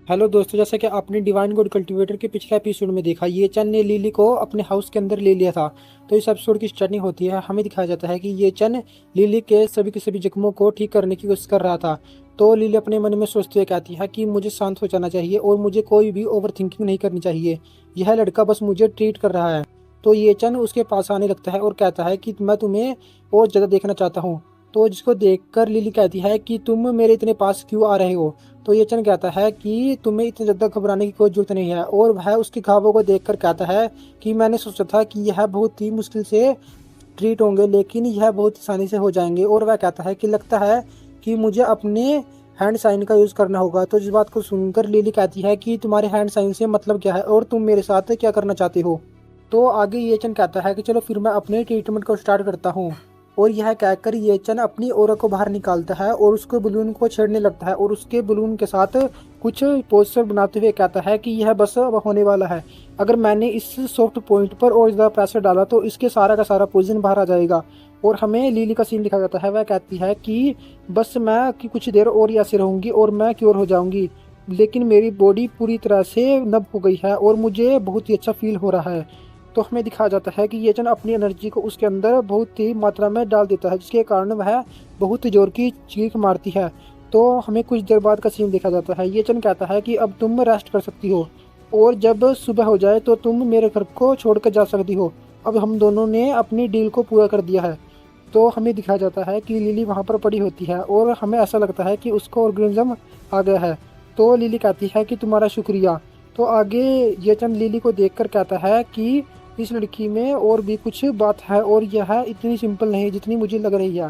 Hello दोस्तों, जैसे कि आपने डिवाइन गॉड कल्टीवेटर के पिछले एपिसोड में देखा, ये चन ने लिली को अपने हाउस के अंदर ले लिया था। तो इस एपिसोड की स्टार्टिंग होती है, हमें दिखाया जाता है कि ये चन लिली के सभी जख्मों को ठीक करने की कोशिश कर रहा था। तो लिली अपने मन में सोचते हुए कहती है कि मुझे शांत हो जाना चाहिए और मुझे कोई भी ओवर थिंकिंग नहीं करनी चाहिए। यह लड़का बस मुझे ट्रीट कर रहा है। तो ये चन उसके पास आने लगता है और कहता है कि मैं तुम्हें और ज़्यादा देखना चाहता हूँ। तो जिसको देखकर लिली कहती है कि तुम मेरे इतने पास क्यों आ रहे हो। तो ये चन कहता है कि तुम्हें इतना ज़्यादा घबराने की कोई जरूरत नहीं है, और वह उसके घावों को देखकर कहता है कि मैंने सोचा था कि यह बहुत ही मुश्किल से ट्रीट होंगे, लेकिन यह बहुत आसानी से हो जाएंगे। और वह कहता है कि लगता है कि मुझे अपने हैंड साइन का यूज़ करना होगा। तो इस बात को सुनकर लिली कहती है कि तुम्हारे हैंड साइन से मतलब क्या है और तुम मेरे साथ क्या करना चाहते हो। तो आगे ये चन कहता है कि चलो फिर मैं अपने ट्रीटमेंट को स्टार्ट करता हूँ। और यह कहकर ये चन अपनी ऑरा को बाहर निकालता है और उसके बलून को छेड़ने लगता है और उसके बलून के साथ कुछ पोस्टर बनाते हुए कहता है कि यह बस अब होने वाला है। अगर मैंने इस सॉफ्ट पॉइंट पर और ज़्यादा प्रेशर डाला तो इसके सारा का सारा पोइजन बाहर आ जाएगा। और हमें लिली का सीन दिखा जाता है, वह कहती है कि बस मैं कि कुछ देर और ही ऐसे रहूँगी और मैं क्योर हो जाऊँगी, लेकिन मेरी बॉडी पूरी तरह से नब हो गई है और मुझे बहुत ही अच्छा फील हो रहा है। तो हमें दिखाया जाता है कि ये जन अपनी एनर्जी को उसके अंदर बहुत ही मात्रा में डाल देता है, जिसके कारण वह बहुत जोर की चीख मारती है। तो हमें कुछ देर बाद का सीन देखा जाता है। ये चन कहता है कि अब तुम रेस्ट कर सकती हो और जब सुबह हो जाए तो तुम मेरे घर को छोड़ कर जा सकती हो। अब हम दोनों ने अपनी डील को पूरा कर दिया है। तो हमें दिखाया जाता है कि लिली वहाँ पर पड़ी होती है और हमें ऐसा लगता है कि उसको ऑर्गेनिज्म आ गया है। तो लिली कहती है कि तुम्हारा शुक्रिया। तो आगे ये चंद लिली को देखकर कहता है कि इस लड़की में और भी कुछ बात है और यह इतनी सिंपल नहीं जितनी मुझे लग रही है।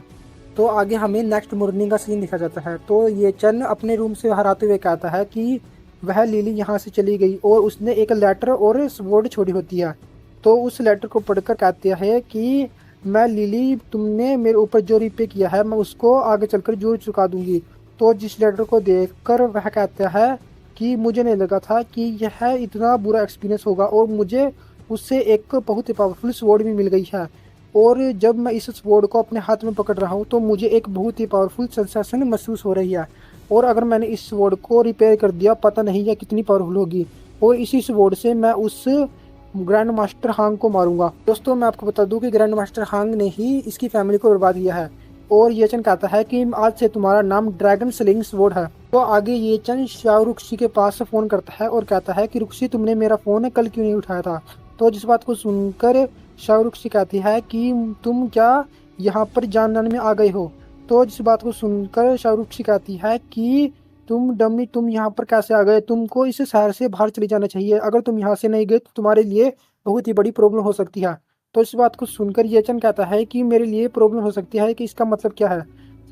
तो आगे हमें नेक्स्ट मॉर्निंग का सीन दिखा जाता है। तो ये चन अपने रूम से बाहर आते हुए कहता है कि वह लिली यहाँ से चली गई और उसने एक लेटर और स्वॉर्ड छोड़ी होती है। तो उस लेटर को पढ़कर कहते हैं कि मैं लिली, तुमने मेरे ऊपर जो रिप्ले किया है मैं उसको आगे चलकर जरूर चुका दूंगी। तो जिस लेटर को देखकर वह कहता है कि मुझे नहीं लगा था कि यह इतना बुरा एक्सपीरियंस होगा, और मुझे उससे एक बहुत ही पावरफुल स्वॉर्ड भी मिल गई है। और जब मैं इस स्वॉर्ड को अपने हाथ में पकड़ रहा हूँ तो मुझे एक बहुत ही पावरफुल सेंसेशन महसूस हो रही है। और अगर मैंने इस स्वॉर्ड को रिपेयर कर दिया, पता नहीं यह कितनी पावरफुल होगी, और इसी स्वॉर्ड से मैं उस ग्रैंड मास्टर हांग को मारूंगा। दोस्तों, मैं आपको बता दूं कि ग्रैंड मास्टर हांग ने ही इसकी फैमिली को बर्बाद किया है। और ये चन कहता है कि आज से तुम्हारा नाम ड्रैगन स्लिंग स्वॉर्ड है। तो आगे ये चन शाहरुखी के पास फोन करता है और कहता है कि रुखसी, तुमने मेरा फोन कल क्यों नहीं उठाया था। तो जिस बात को सुनकर शाहरुखी कहती है कि तुम क्या यहाँ पर जानने में आ गए हो। तो जिस बात को सुनकर शाहरुखी कहती है कि तुम डमी, तुम यहाँ पर कैसे आ गए, तुमको इस शहर से बाहर चले जाना चाहिए, अगर तुम यहाँ से नहीं गए तो तुम्हारे लिए बहुत ही बड़ी प्रॉब्लम हो सकती है। तो इस बात को सुनकर ये चन कहता है कि मेरे लिए प्रॉब्लम हो सकती है कि इसका मतलब क्या है।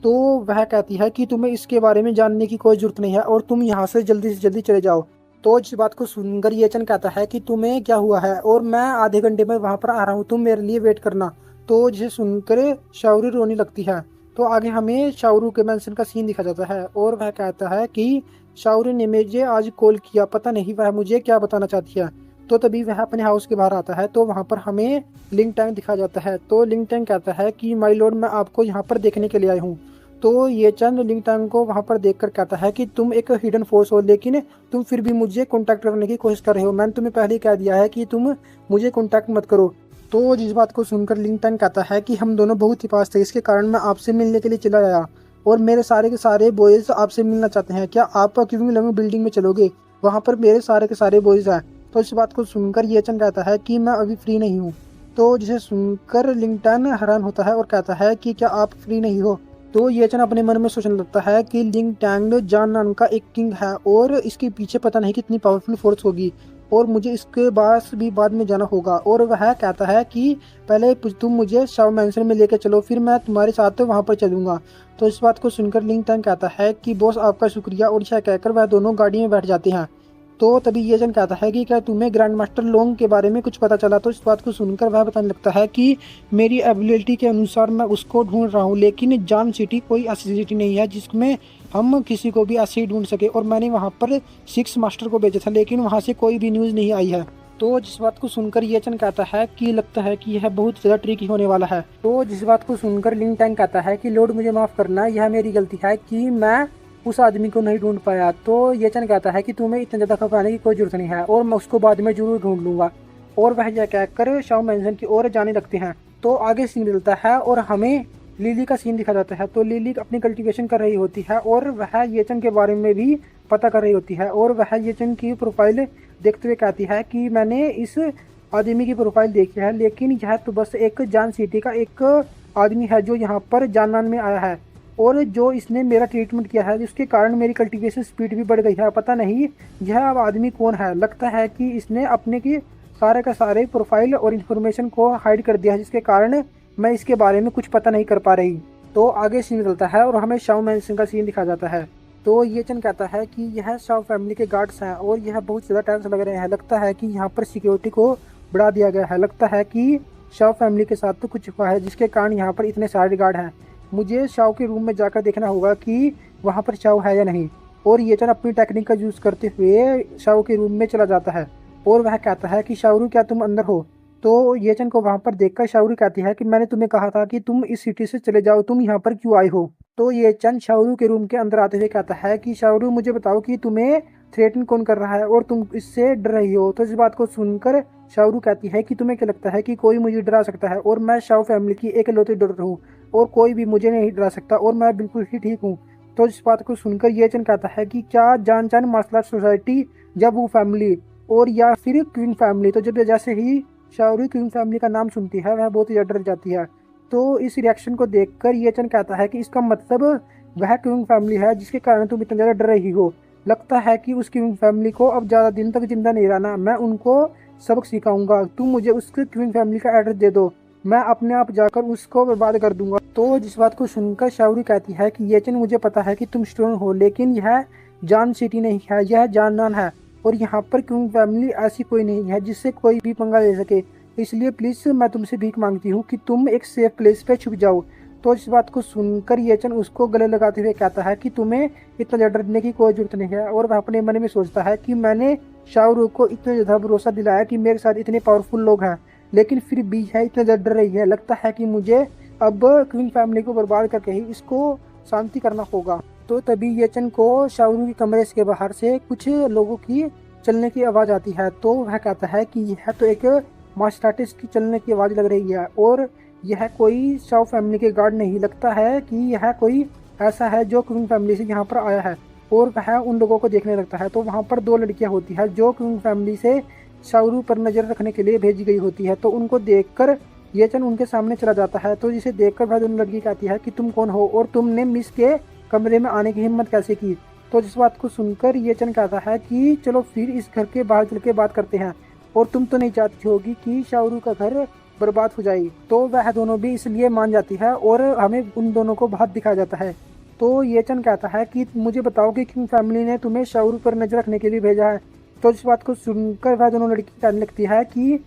तो वह कहती है कि तुम्हें इसके बारे में जानने की कोई जरूरत नहीं है और तुम यहाँ से जल्दी चले जाओ। तो इस बात को सुनकर ये चन कहता है कि तुम्हें क्या हुआ है और मैं आधे घंटे में वहां पर आ रहा हूँ, तुम मेरे लिए वेट करना। तो जिसे सुनकर शावरी रोने लगती है। तो आगे हमें शाहरुख के मेंशन का सीन दिखा जाता है और वह कहता है कि शाहरुख ने मुझे आज कॉल किया, पता नहीं वह मुझे क्या बताना चाहती है। तो तभी वह अपने हाउस के बाहर आता है। तो वहां पर हमें लिंग टैंग दिखा जाता है। तो लिंग टैंग कहता है कि माय लॉर्ड, मैं आपको यहाँ पर देखने के लिए आया हूँ। तो ये चंद लिंग टैंग को वहां पर देखकर कहता है कि तुम एक हिडन फोर्स हो, लेकिन तुम फिर भी मुझे कॉन्टैक्ट करने की कोशिश कर रहे हो। मैंने तुम्हें पहले ही कह दिया है कि तुम मुझे कॉन्टैक्ट मत करो। तो जिस बात को सुनकर लिंगटन कहता है कि हम दोनों बहुत ही पास थे, इसके कारण मैं आपसे मिलने के लिए चला आया और मेरे सारे के सारे बॉयज आपसे मिलना चाहते हैं। क्या आप क्यों लंग बिल्डिंग में चलोगे, वहाँ पर मेरे सारे के सारे बॉयज हैं। तो इस बात को सुनकर ये चंद कहता है कि मैं अभी फ्री नहीं हूँ। तो जिसे सुनकर लिंगटन हैरान होता है और कहता है कि क्या आप फ्री नहीं हो। तो ये चन अपने मन में सोचने लगता है कि लिंग टैंग जान नाम का एक किंग है और इसके पीछे पता नहीं कितनी पावरफुल फोर्स होगी, और मुझे इसके पास भी बाद में जाना होगा। और वह कहता है कि पहले तुम मुझे शाव मैंसन में लेकर चलो, फिर मैं तुम्हारे साथ वहां पर चलूंगा। तो इस बात को सुनकर लिंग टैंग कहता है कि बॉस आपका शुक्रिया, और यह कहकर वह दोनों गाड़ी में बैठ जाते हैं। तो तभी ये जन कहता है कि क्या तुम्हें ग्रैंड मास्टर लोंग के बारे में कुछ पता चला। तो इस बात को सुनकर वह बताने लगता है कि मेरी एबिलिटी के अनुसार मैं उसको ढूंढ रहा हूँ, लेकिन जान सिटी कोई ऐसी सिटी नहीं है जिसमें हम किसी को भी ऐसे ही ढूंढ सके, और मैंने वहाँ पर 6 मास्टर को भेजा था लेकिन वहाँ से कोई भी न्यूज़ नहीं आई है। तो जिस बात को सुनकर ये चन कहता है कि लगता है कि यह बहुत ज़्यादा ट्रिकी होने वाला है। तो जिस बात को सुनकर लिंग टैंग कहता है कि लॉर्ड मुझे माफ़ करना, यह मेरी गलती है कि मैं उस आदमी को नहीं ढूंढ पाया तो ये चन कहता है कि तुम्हें इतना ज़्यादा घबराने की कोई जरूरत नहीं है और मैं उसको बाद में जरूर ढूंढ लूंगा। और वह यह कहकर शाओ मैंशन की ओर जाने लगते हैं। तो आगे सीन मिलता है और हमें लिली का सीन दिखा जाता है। तो लिली अपनी कल्टीवेशन कर रही होती है और वह येचन के बारे में भी पता कर रही होती है और वह येचन की प्रोफाइल देखते हुए कहती है कि मैंने इस आदमी की प्रोफाइल देखी है, लेकिन यह तो बस एक जान सिटी का एक आदमी है जो यहाँ पर जाननान में आया है और जो इसने मेरा ट्रीटमेंट किया है जिसके कारण मेरी कल्टीवेशन स्पीड भी बढ़ गई है। पता नहीं यह अब आदमी कौन है, लगता है कि इसने अपने की सारे का सारे प्रोफाइल और इन्फॉर्मेशन को हाइड कर दिया है जिसके कारण मैं इसके बारे में कुछ पता नहीं कर पा रही। तो आगे सीन निकलता है और हमें शाओ मैंशन का सीन दिखा जाता है। तो ये चन कहता है कि यह शाओ फैमिली के गार्ड्स हैं और यह बहुत ज़्यादा टेंस लग रहे हैं, लगता है कि यहाँ पर सिक्योरिटी को बढ़ा दिया गया है, लगता है कि शाओ फैमिली के साथ तो कुछ हुआ है जिसके कारण यहाँ पर इतने सारे गार्ड हैं। मुझे शाओ के रूम में जाकर देखना होगा कि वहाँ पर शाओ है या नहीं। और ये चन अपनी टेक्निक का यूज़ करते हुए शाओ के रूम में चला जाता है और वह कहता है कि शाओरू क्या तुम अंदर हो। तो ये चन को वहाँ पर देखकर शाओरू कहती है कि मैंने तुम्हें कहा था कि तुम इस सिटी से चले जाओ, तुम यहाँ पर क्यों आए हो। तो ये चन शाओरू के रूम के अंदर आते हुए कहता है कि शाओरू मुझे बताओ कि तुम्हें थ्रेटन कौन कर रहा है और तुम इससे डर रही हो। तो इस बात को सुनकर शाओरू कहती है कि तुम्हें क्या लगता है कि कोई मुझे डरा सकता है, और मैं शाओ फैमिली की एक इकलौती डर हूँ और कोई भी मुझे नहीं डरा सकता और मैं बिल्कुल ही ठीक हूँ। तो इस बात को सुनकर ये चन कहता है कि क्या जान चान मार्शल आर्ट सोसाइटी या वो फैमिली और या फिर क्वीन फैमिली। तो जब जैसे ही शाओरू क्वीन फैमिली का नाम सुनती है वह बहुत ही डर जाती है। तो इस रिएक्शन को देखकर ये चन कहता है कि इसका मतलब वह क्वीन फैमिली है जिसके कारण तुम इतना ज़्यादा डर रही हो। लगता है कि उस क्वीन फैमिली को अब ज़्यादा दिन तक जिंदा नहीं रहना, मैं उनको सबक सिखाऊंगा। तुम मुझे उस क्वीन फैमिली का एड्रेस दे दो, मैं अपने आप जाकर उसको बर्बाद कर दूंगा। तो जिस बात को सुनकर शाओरू कहती है कि ये चन मुझे पता है कि तुम स्ट्रॉन्ग हो, लेकिन यह जान सिटी नहीं है, यह जाननान है और यहाँ पर क्वीन फैमिली ऐसी कोई नहीं है जिससे कोई भी पंगा ले सके। इसलिए प्लीज़ मैं तुमसे भीख मांगती हूँ कि तुम एक सेफ प्लेस पे छुप जाओ। तो इस बात को सुनकर ये चन उसको गले लगाते हुए कहता है कि तुम्हें इतना ज़्यादा डरने की कोई जरूरत नहीं है। और वह अपने मन में सोचता है कि मैंने शाओरू को इतना ज़्यादा भरोसा दिलाया कि मेरे साथ इतने पावरफुल लोग हैं, लेकिन फिर भी है इतना ज़्यादा डर रही है। लगता है कि मुझे अब क्वीन फैमिली को बर्बाद करके ही इसको शांति करना होगा। तो तभी ये चन को शाओरू के कमरे के बाहर से कुछ लोगों की चलने की आवाज़ आती है। तो वह कहता है कि यह तो एक मार्शल आर्टिस्ट की चलने की आवाज़ लग रही है और यह कोई शाओ फैमिली के गार्ड नहीं, लगता है कि यह कोई ऐसा है जो क्वीन फैमिली से यहाँ पर आया है। और वह उन लोगों को देखने लगता है। तो वहाँ पर दो लड़कियाँ होती हैं जो क्वीन फैमिली से शाओरू पर नज़र रखने के लिए भेजी गई होती है। तो उनको देखकर ये चन उनके सामने चला जाता है। तो जिसे देखकर वह दोनों लड़की कहती है कि तुम कौन हो और तुमने मिस के कमरे में आने की हिम्मत कैसे की। तो जिस बात को सुनकर ये चन कहता है कि चलो फिर इस घर के बाहर चल के बात करते हैं, और तुम तो नहीं चाहती होगी कि शाओरू का घर बर्बाद हो जाए। तो वह दोनों भी इसलिए मान जाती है और हमें उन दोनों को बाहर दिखाया जाता है। तो ये चन कहता है कि मुझे बताओ कि क्यों फैमिली ने तुम्हें शाओरू पर नजर रखने के लिए भेजा है। तो इस बात को सुनकर वह दोनों लड़की कहने लगती है कि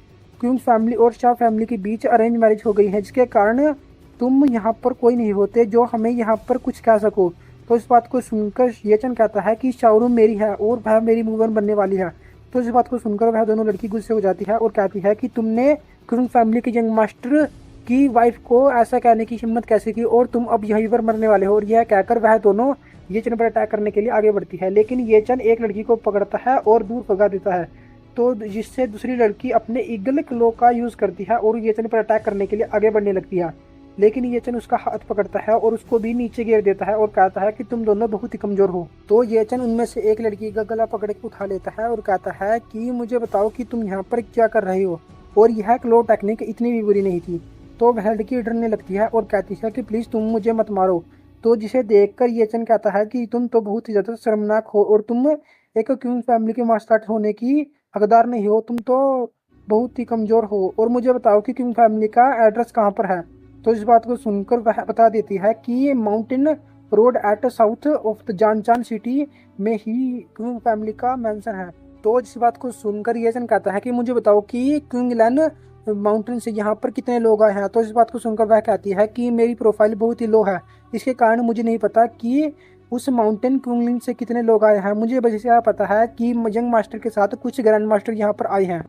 क्यों फैमिली और शाह फैमिली के बीच अरेंज मैरिज हो गई है जिसके कारण तुम यहाँ पर कोई नहीं होते जो हमें यहाँ पर कुछ कह सको। तो इस बात को सुनकर ये चन कहता है कि शाओरू मेरी है और वह मेरी मूवन बनने वाली है। तो इस बात को सुनकर वह दोनों लड़की गुस्से हो जाती है और कहती है कि तुमने क्वीन फैमिली के यंग मास्टर की वाइफ को ऐसा कहने की हिम्मत कैसे की, और तुम अब यहीं पर मरने वाले हो। और यह कहकर वह दोनों ये चन पर अटैक करने के लिए आगे बढ़ती है, लेकिन ये चन एक लड़की को पकड़ता है और दूर भगा देता है। तो जिससे दूसरी लड़की अपने ईगल क्लो का यूज़ करती है और ये चन पर अटैक करने के लिए आगे बढ़ने लगती है, लेकिन ये चन उसका हाथ पकड़ता है और उसको भी नीचे गिर देता है और कहता है कि तुम दोनों बहुत ही कमज़ोर हो। तो ये चन उनमें से एक लड़की का गला पकड़ के उठा लेता है और कहता है कि मुझे बताओ कि तुम यहाँ पर क्या कर रहे हो। और यह क्लो टेक्निक इतनी भी बुरी नहीं थी। तो वह लड़की डरने लगती है और कहती है कि प्लीज़ तुम मुझे मत मारो। तो जिसे देखकर ये चन कहता है कि तुम तो बहुत ही ज़्यादा शर्मनाक हो और तुम एक क्वीन फैमिली के मास्टर होने की हकदार नहीं हो, तुम तो बहुत ही कमज़ोर हो। और मुझे बताओ कि क्वीन फैमिली का एड्रेस कहाँ पर है। तो इस बात को सुनकर वह बता देती है कि ये mountain road at south of the जानचान सिटी में ही क्वीन फैमिली का मेंशन है। तो इस बात को सुनकर ये चन कहता है कि मुझे बताओ कि क्विंगलैंड माउंटेन से यहाँ पर कितने लोग आए हैं। तो इस बात को सुनकर वह कहती है कि मेरी प्रोफाइल बहुत ही लो है, इसके कारण मुझे नहीं पता कि उस माउंटेन क्विंगलैंड से कितने लोग आए हैं। मुझे बस यह पता है कि यंग मास्टर के साथ कुछ ग्रैंड मास्टर यहाँ पर आए हैं।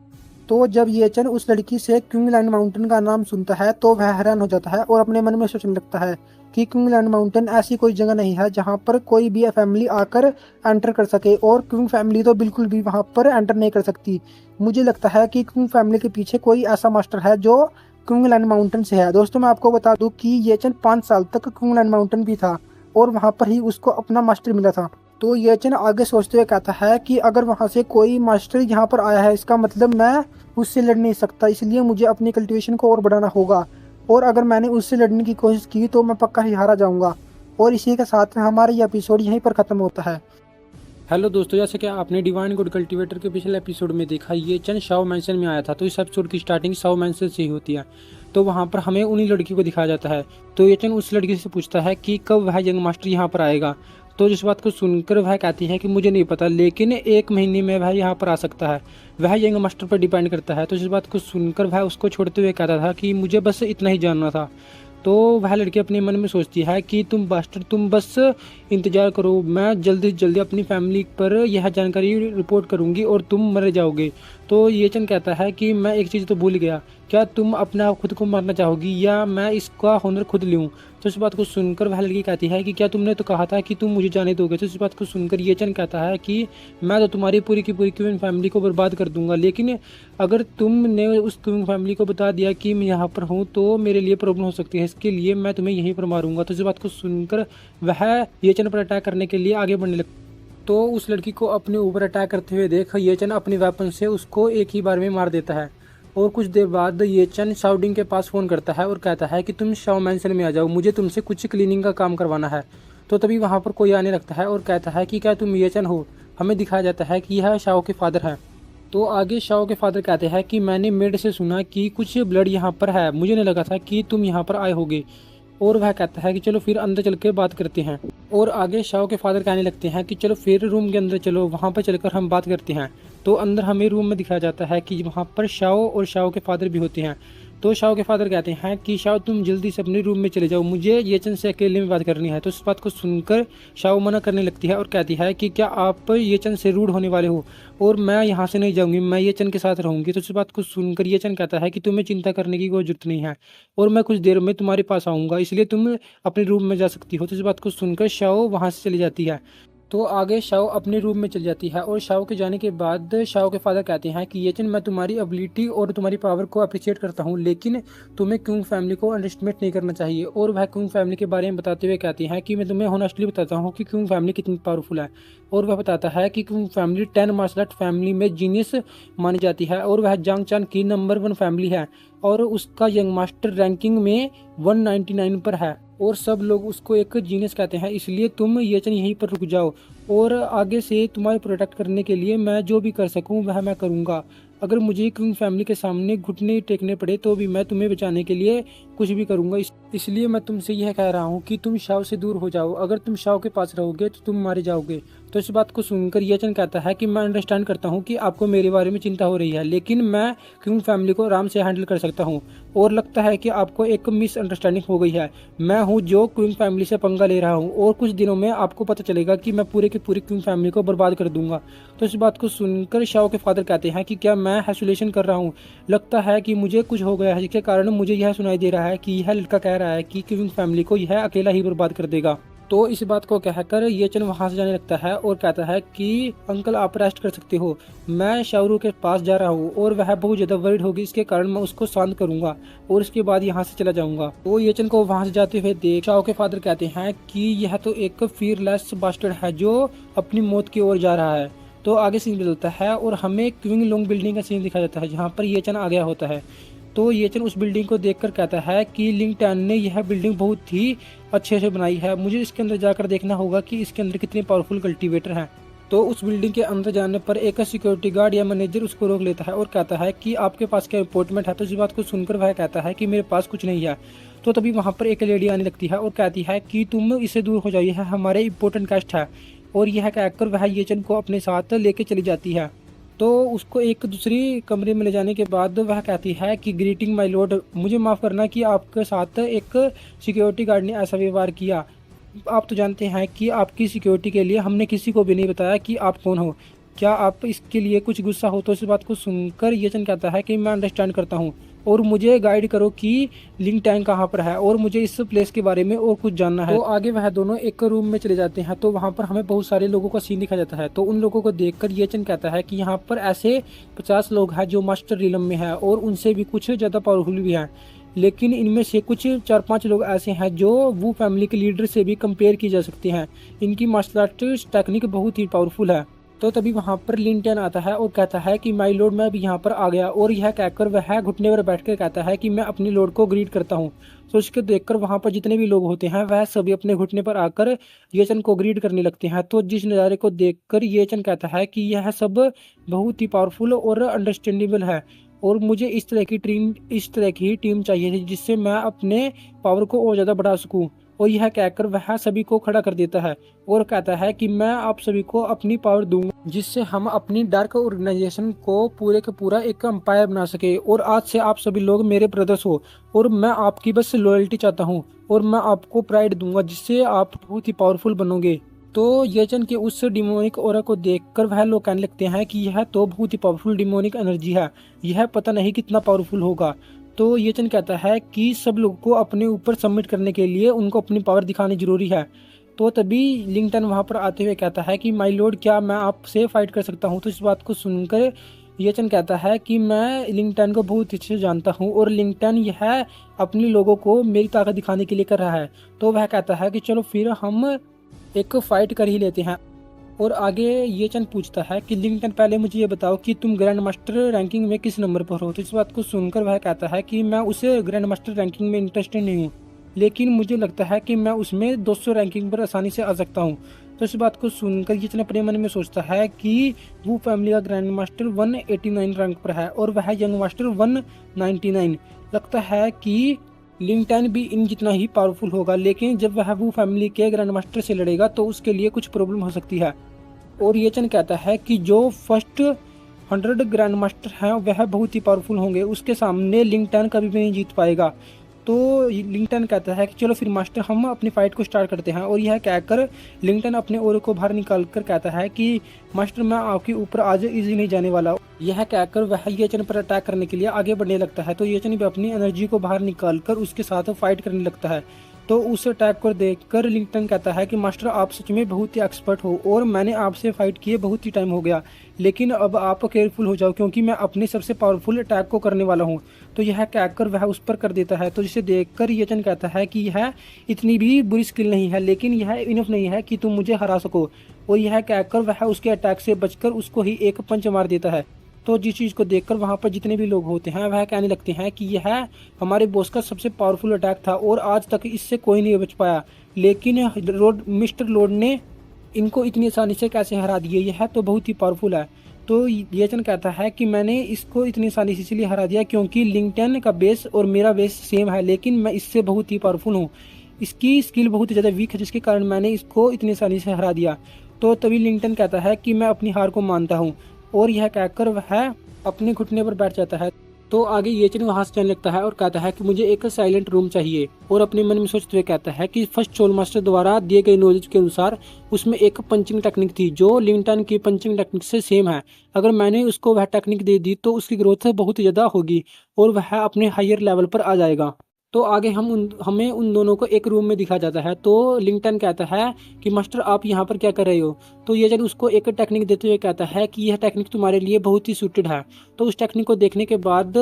तो जब ये चन उस लड़की से क्वींसलैंड माउंटेन का नाम सुनता है तो वह हैरान हो जाता है और अपने मन में सोचने लगता है कि क्वींसलैंड माउंटेन ऐसी कोई जगह नहीं है जहाँ पर कोई भी फैमिली आकर एंटर कर सके, और क्वीन फैमिली तो बिल्कुल भी वहाँ पर एंटर नहीं कर सकती। मुझे लगता है कि क्वीन फैमिली के पीछे कोई ऐसा मास्टर है जो क्वींसलैंड माउंटेन से है। दोस्तों, मैं आपको बता दूं कि ये चन 5 साल तक क्वींसलैंड माउंटेन भी था और वहाँ पर ही उसको अपना मास्टर मिला था। तो ये चन आगे सोचते हुए कहता है कि अगर वहाँ से कोई मास्टर यहाँ पर आया है, इसका मतलब मैं उससे लड़ नहीं सकता, इसलिए मुझे अपनी कल्टीवेशन को और बढ़ाना होगा, और अगर मैंने उससे लड़ने की कोशिश की तो मैं पक्का ही हारा जाऊंगा। और इसी के साथ में हमारा ये एपिसोड यहीं पर ख़त्म होता है। हेलो दोस्तों, जैसे कि आपने डिवाइन गुड कल्टीवेटर के पिछले एपिसोड में देखा, ये चन शाओ मैंशन में आया था। तो इस एपिसोड की स्टार्टिंग शाओ मैंशन से ही होती है। तो वहाँ पर हमें उन्हीं लड़की को दिखाया जाता है। तो ये चन उस लड़की से पूछता है कि कब वह यंग मास्टर यहाँ पर आएगा। तो जिस बात को सुनकर वह कहती है कि मुझे नहीं पता, लेकिन 1 महीने में वह यहाँ पर आ सकता है। वह यंग मास्टर पर डिपेंड करता है। तो जिस बात को सुनकर वह उसको छोड़ते हुए कहता था कि मुझे बस इतना ही जानना था। तो वह लड़की अपने मन में सोचती है कि तुम मास्टर, तुम बस इंतजार करो, मैं जल्दी जल्दी अपनी फैमिली पर यह जानकारी रिपोर्ट करूंगी और तुम मर जाओगे। तो ये चन कहता है कि मैं एक चीज़ तो भूल गया, क्या तुम अपने आप खुद को मारना चाहोगी या मैं इसका हुनर खुद लूँ। तो इस बात को सुनकर वह लड़की कहती है कि क्या तुमने तो कहा था कि तुम मुझे जाने दोगे। तो इस बात को सुनकर ये चन कहता है कि मैं तो तुम्हारी पूरी की पूरी क्वीन फैमिली को बर्बाद कर दूंगा, लेकिन अगर तुमने उस क्वीन फैमिली को बता दिया कि मैं यहाँ पर हूँ तो मेरे लिए प्रॉब्लम हो सकती है, इसके लिए मैं तुम्हें यहीं पर मारूंगा। तो इस बात को सुनकर वह ये चन पर अटैक करने के लिए आगे बढ़ने लगता। तो उस लड़की को अपने ऊपर अटैक करते हुए देख ये चन अपनी वेपन से उसको एक ही बार में मार देता है। और कुछ देर बाद ये चन शाओडिंग के पास फ़ोन करता है और कहता है कि तुम शाओ मैंशन में आ जाओ, मुझे तुमसे कुछ क्लीनिंग का काम करवाना है। तो तभी वहाँ पर कोई आने लगता है और कहता है कि क्या तुम ये चन हो। हमें दिखाया जाता है कि यह शाओ के फादर है। तो आगे शाओ के फादर कहते हैं कि मैंने मेड से सुना कि कुछ ब्लड यहाँ पर है, मुझे नहीं लगा था कि तुम यहाँ पर आए होगे। और वह कहता है कि चलो फिर अंदर चल के बात करते हैं। और आगे शाओ के फादर कहने लगते हैं कि चलो फिर रूम के अंदर चलो, वहाँ पर चलकर हम बात करते हैं। तो अंदर हमें रूम में दिखाया जाता है कि वहाँ पर शाओ और शाओ के फादर भी होते हैं। तो शाओ के फादर कहते हैं कि शाओ तुम जल्दी से अपने रूम में चले जाओ, मुझे ये चन से अकेले में बात करनी है। तो इस बात को सुनकर शाओ मना करने लगती है और कहती है कि क्या आप ये चन से रूड होने वाले हो, और मैं यहाँ से नहीं जाऊँगी, मैं ये चन के साथ रहूँगी। तो इस बात को सुनकर ये चन कहता है कि तुम्हें चिंता करने की कोई जरूरत नहीं है और मैं कुछ देर में तुम्हारे पास आऊँगा, इसलिए तुम अपने रूम में जा सकती हो। तो इस बात को सुनकर शाओ वहाँ से चली जाती है। तो आगे शाओ अपने रूम में चली जाती है और शाओ के जाने के बाद शाओ के फादर कहते हैं कि ये चन मैं तुम्हारी एबिलिटी और तुम्हारी पावर को अप्रिशिएट करता हूँ, लेकिन तुम्हें क्यूंग फैमिली को अंडरएस्टिमेट नहीं करना चाहिए। और वह क्यूंग फैमिली के बारे में बताते हुए कहती हैं कि मैं तुम्हें ऑनेस्टली बताता हूँ कि क्यूंग फैमिली कितनी पावरफुल है। और वह बताता है कि Kyung family 10 martial art family में जीनियस मानी जाती है और वह जांग चान की नंबर 1 फैमिली है और उसका यंग मास्टर रैंकिंग में 199 पर है और सब लोग उसको एक जीनियस कहते हैं। इसलिए तुम ये चन यहीं पर रुक जाओ और आगे से तुम्हारे प्रोटेक्ट करने के लिए मैं जो भी कर सकूं वह मैं करूंगा। अगर मुझे क्वीन फैमिली के सामने घुटने टेकने पड़े तो भी मैं तुम्हें बचाने के लिए कुछ भी करूंगा। इसलिए मैं तुमसे यह कह रहा हूँ कि तुम शाओ से दूर हो जाओ, अगर तुम शाओ के पास रहोगे तो तुम मारे जाओगे। तो इस बात को सुनकर ये चन कहता है कि मैं अंडरस्टैंड करता हूँ कि आपको मेरे बारे में चिंता हो रही है, लेकिन मैं क्वीन फैमिली को आराम से हैंडल कर सकता हूँ और लगता है कि आपको एक मिसअंडरस्टैंडिंग हो गई है। मैं हूँ जो क्वीन फैमिली से पंगा ले रहा हूँ और कुछ दिनों में आपको पता चलेगा कि मैं पूरे की पूरी क्वीन फैमिली को बर्बाद कर दूंगा। तो इस बात को सुनकर शाओ के फादर कहते हैं कि क्या मैं हैसुलेशन कर रहा हूँ, लगता है कि मुझे कुछ हो गया है जिसके कारण मुझे यह सुनाई दे रहा है कि यह लड़का कह रहा है कि क्वीन फैमिली को यह अकेला ही बर्बाद कर देगा। तो इस बात को कहकर ये चन वहाँ से जाने लगता है और कहता है कि अंकल आप रेस्ट कर सकते हो, मैं शाओरू के पास जा रहा हूँ और वह बहुत ज़्यादा वरीड होगी, इसके कारण मैं उसको शांत करूंगा और इसके बाद यहाँ से चला जाऊंगा। तो ये चन को वहाँ से जाते हुए देख शाओ के फादर कहते हैं कि यह तो एक फियरलेस बास्टर्ड है जो अपनी मौत की ओर जा रहा है। तो आगे सीन बदलता है और हमें क्विंग लोंग बिल्डिंग का सीन दिखाया जाता है जहाँ पर ये चन आ गया होता है। तो ये चन उस बिल्डिंग को देखकर कहता है कि लिंग टैन ने यह बिल्डिंग बहुत ही अच्छे से बनाई है, मुझे इसके अंदर जाकर देखना होगा कि इसके अंदर कितने पावरफुल कल्टीवेटर हैं। तो उस बिल्डिंग के अंदर जाने पर एक सिक्योरिटी गार्ड या मैनेजर उसको रोक लेता है और कहता है कि आपके पास क्या अपॉइंटमेंट है। तो इस बात को सुनकर वह कहता है कि मेरे पास कुछ नहीं है। तो तभी वहाँ पर एक लेडी आने लगती है और कहती है कि तुम इससे दूर हो जाइए, हमारे इंपॉर्टेंट गेस्ट है। और यह कहकर वह ये चन को अपने साथ लेके चली जाती है। तो उसको एक दूसरी कमरे में ले जाने के बाद वह कहती है कि ग्रीटिंग माय लॉर्ड, मुझे माफ़ करना कि आपके साथ एक सिक्योरिटी गार्ड ने ऐसा व्यवहार किया। आप तो जानते हैं कि आपकी सिक्योरिटी के लिए हमने किसी को भी नहीं बताया कि आप कौन हो। क्या आप इसके लिए कुछ गुस्सा हो? तो इस बात को सुनकर ये चन कहता है कि मैं अंडरस्टैंड करता हूँ और मुझे गाइड करो कि लिंक टैंक कहाँ पर है और मुझे इस प्लेस के बारे में और कुछ जानना है। तो आगे वह दोनों एक रूम में चले जाते हैं। तो वहाँ पर हमें बहुत सारे लोगों का सीन दिखाया जाता है। तो उन लोगों को देखकर ये चन कहता है कि यहाँ पर ऐसे 50 लोग हैं जो मास्टर रिलम में है और उनसे भी कुछ ज़्यादा पावरफुल भी हैं, लेकिन इनमें से कुछ 4-5 लोग ऐसे हैं जो वो फैमिली के लीडर से भी कंपेयर की जा सकते हैं। इनकी मार्शल आर्ट टेक्निक बहुत ही पावरफुल है। तो तभी वहाँ पर लिंटन आता है और कहता है कि माय लॉर्ड, मैं भी यहाँ पर आ गया। और यह कहकर वह घुटने पर बैठ कर कहता है कि मैं अपनी लॉर्ड को ग्रीट करता हूँ। तो उसके देखकर वहाँ पर जितने भी लोग होते हैं वह सभी अपने घुटने पर आकर येचन को ग्रीट करने लगते हैं। तो जिस नज़ारे को देखकर येचन कहता है कि यह सब बहुत ही पावरफुल और अंडरस्टैंडेबल है और मुझे इस तरह की टीम चाहिए थी जिससे मैं अपने पावर को और ज़्यादा बढ़ा सकूं। और यह कहकर वह सभी को खड़ा कर देता है और कहता है कि मैं आप सभी को अपनी पावर दूंगा जिससे हम अपनी डार्क ऑर्गेनाइजेशन को पूरे का पूरा एक एम्पायर बना सके। और आज से आप सभी लोग मेरे ब्रदर्स हो और मैं आपकी बस लॉयल्टी चाहता हूँ और मैं आपको प्राइड दूंगा जिससे आप बहुत ही पावरफुल बनोगे। तो येचन के उस डिमोनिक ऑरा को देखकर वह लोग कहने लगते हैं कि यह तो बहुत ही पावरफुल डिमोनिक एनर्जी है, यह पता नहीं कितना पावरफुल होगा। तो येचन कहता है कि सब लोगों को अपने ऊपर सबमिट करने के लिए उनको अपनी पावर दिखानी जरूरी है। तो तभी लिंगटन वहां पर आते हुए कहता है कि माय लॉर्ड, क्या मैं आपसे फाइट कर सकता हूं? तो इस बात को सुनकर येचन कहता है कि मैं लिंगटन को बहुत अच्छे से जानता हूं और लिंगटन यह अपने लोगों को मेरी ताकत दिखाने के लिए कर रहा है। तो वह कहता है कि चलो फिर हम एक फाइट कर ही लेते हैं। और आगे ये चंद पूछता है कि लिंकटन, पहले मुझे ये बताओ कि तुम ग्रैंड मास्टर रैंकिंग में किस नंबर पर हो? तो इस बात को सुनकर वह कहता है कि मैं उस ग्रैंड मास्टर रैंकिंग में इंटरेस्टेड नहीं हूँ, लेकिन मुझे लगता है कि मैं उसमें 200 रैंकिंग पर आसानी से आ सकता हूँ। तो इस बात को सुनकर ये चंद अपने मन में सोचता है कि वो फैमिली का ग्रैंड मास्टर 189 रैंक पर है और वह यंग मास्टर 199। लगता है कि लिंकटन भी इन जितना ही पावरफुल होगा, लेकिन जब वह वो फैमिली के ग्रैंड मास्टर से लड़ेगा तो उसके लिए कुछ प्रॉब्लम हो सकती है। और ये चन कहता है कि जो फर्स्ट 100 ग्रैंड मास्टर हैं वह बहुत ही पावरफुल होंगे, उसके सामने लिंकटन कभी भी नहीं जीत पाएगा। तो लिंकटन कहता है कि चलो फिर मास्टर हम अपनी फाइट को स्टार्ट करते हैं। और यह कहकर लिंकटन अपने ओर को बाहर निकाल कर कहता है कि मास्टर, मैं आपके ऊपर आज इजी नहीं जाने वाला। यह कहकर वह येचन पर अटैक करने के लिए आगे बढ़ने लगता है। तो येचन भी अपनी एनर्जी को बाहर निकाल कर उसके साथ फाइट करने लगता है। तो उस अटैक को देखकर लिंकटन कहता है कि मास्टर, आप सच में बहुत ही एक्सपर्ट हो और मैंने आपसे फाइट किए बहुत ही टाइम हो गया, लेकिन अब आप केयरफुल हो जाओ क्योंकि मैं अपने सबसे पावरफुल अटैक को करने वाला हूँ। तो यह कहकर वह उस पर कर देता है। तो जिसे देखकर येचन कहता है कि यह इतनी भी बुरी स्किल नहीं है, लेकिन यह इनफ नहीं है कि तुम मुझे हरा सको। और यह कहकर वह उसके अटैक से बचकर उसको ही एक पंच मार देता है। तो जिस चीज़ को देखकर वहाँ पर जितने भी लोग होते हैं वह कहने लगते हैं कि यह हमारे बॉस का सबसे पावरफुल अटैक था और आज तक इससे कोई नहीं बच पाया, लेकिन मिस्टर लॉर्ड ने इनको इतनी आसानी से कैसे हरा दिए, यह तो बहुत ही पावरफुल है। तो येचन कहता है कि मैंने इसको इतनी आसानी से इसलिए हरा दिया क्योंकि लिंकटन का बेस और मेरा बेस सेम है, लेकिन मैं इससे बहुत ही पावरफुल हूँ। इसकी स्किल बहुत ज़्यादा वीक है जिसके कारण मैंने इसको इतनी आसानी से हरा दिया। तो तभी लिंकटन कहता है कि मैं अपनी हार को मानता हूँ और यह कहकर वह अपने घुटने पर बैठ जाता है। तो आगे येचन वहां से चलने लगता है और कहता है कि मुझे एक साइलेंट रूम चाहिए। और अपने मन में सोचते हुए कहता है कि फर्स्ट सोल मास्टर द्वारा दिए गए नॉलेज के अनुसार उसमें एक पंचिंग टेक्निक थी जो लिंकटन की पंचिंग टेक्निक से सेम है। अगर मैंने उसको वह टेक्निक दे दी तो उसकी ग्रोथ बहुत ज़्यादा होगी और वह अपने हायर लेवल पर आ जाएगा। तो आगे हमें उन दोनों को एक रूम में दिखा जाता है। तो लिंकटन कहता है कि मास्टर, आप यहाँ पर क्या कर रहे हो? तो ये जब उसको एक टेक्निक देते हुए कहता है कि यह टेक्निक तुम्हारे लिए बहुत ही सूटेड है। तो उस टेक्निक को देखने के बाद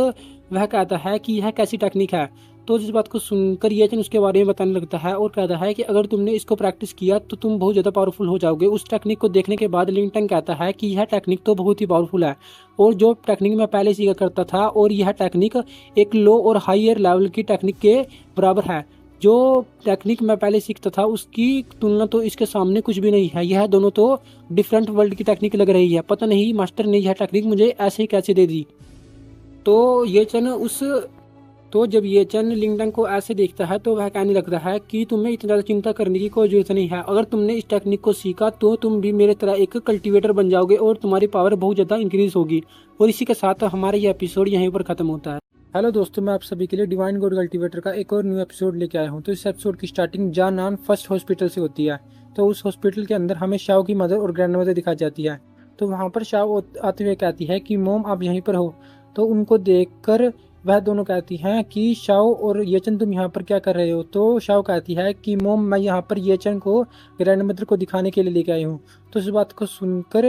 वह कहता है कि यह कैसी टेक्निक है? तो जिस बात को सुनकर ये उसके बारे में बताने लगता है और कहता है कि अगर तुमने इसको प्रैक्टिस किया तो तुम बहुत ज़्यादा पावरफुल हो जाओगे। उस टेक्निक को देखने के बाद लिंकटन कहता है कि यह टेक्निक तो बहुत ही पावरफुल है और जो टेक्निक मैं पहले सीखा करता था, और यह टेक्निक एक लो और हायर लेवल की टेक्निक के बराबर है। जो टेक्निक मैं पहले सीखता था उसकी तुलना तो इसके सामने कुछ भी नहीं है। यह दोनों तो डिफरेंट वर्ल्ड की टेक्निक लग रही है। पता नहीं मास्टर ने यह टेक्निक मुझे ऐसे ही कैसे दे दी। तो जब ये चन लिंकटन को ऐसे देखता है तो वह कहने लगता है कि तुम्हें इतना ज़्यादा चिंता करने की कोई जरूरत नहीं है। अगर तुमने इस टेक्निक को सीखा तो तुम भी मेरे तरह एक कल्टीवेटर बन जाओगे और तुम्हारी पावर बहुत ज़्यादा इंक्रीज होगी। और इसी के साथ हमारा ये एपिसोड यहीं पर खत्म होता है। हेलो दोस्तों, मैं आप सभी के लिए डिवाइन गॉड कल्टीवेटर का एक और न्यू एपिसोड लेके आया हूँ। तो इस एपिसोड की स्टार्टिंग जानान फर्स्ट हॉस्पिटल से होती है। तो उस हॉस्पिटल के अंदर हमें शाओ की मदर और ग्रैंड मदर दिखाई जाती है। तो वहाँ पर शाओ आते हुए कहती है कि मोम आप यहीं पर हो। तो उनको देखकर वह दोनों कहती हैं कि शाओ और येचन तुम यहाँ पर क्या कर रहे हो। तो शाओ कहती है कि मोम मैं यहाँ पर येचन को ग्रैंड मदर को दिखाने के लिए लेके आई हूँ। तो इस बात को सुनकर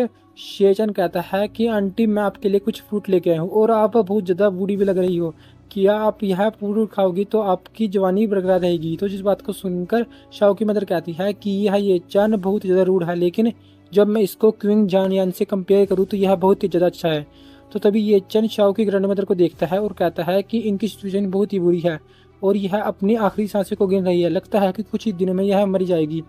येचन कहता है कि आंटी मैं आपके लिए कुछ फ्रूट लेके आया हूँ और आप बहुत ज़्यादा बूढ़ी भी लग रही हो, क्या आप यह फ्रूट खाओगी तो आपकी जवानी बरकरार रहेगी। तो जिस बात को सुनकर शाओ की मदर कहती है कि यह येचन बहुत ज़्यादा रूड है, लेकिन जब मैं इसको क्विंग जानियान से कंपेयर करूँ तो यह बहुत ही ज़्यादा अच्छा है। तो तभी ये चन शाओ की ग्रैंड मदर को देखता है और कहता है कि इनकी सिचुएशन बहुत ही बुरी है और यह अपनी आखिरी सांसें को गिन रही है। लगता है कि कुछ ही दिनों में यह मर जाएगी।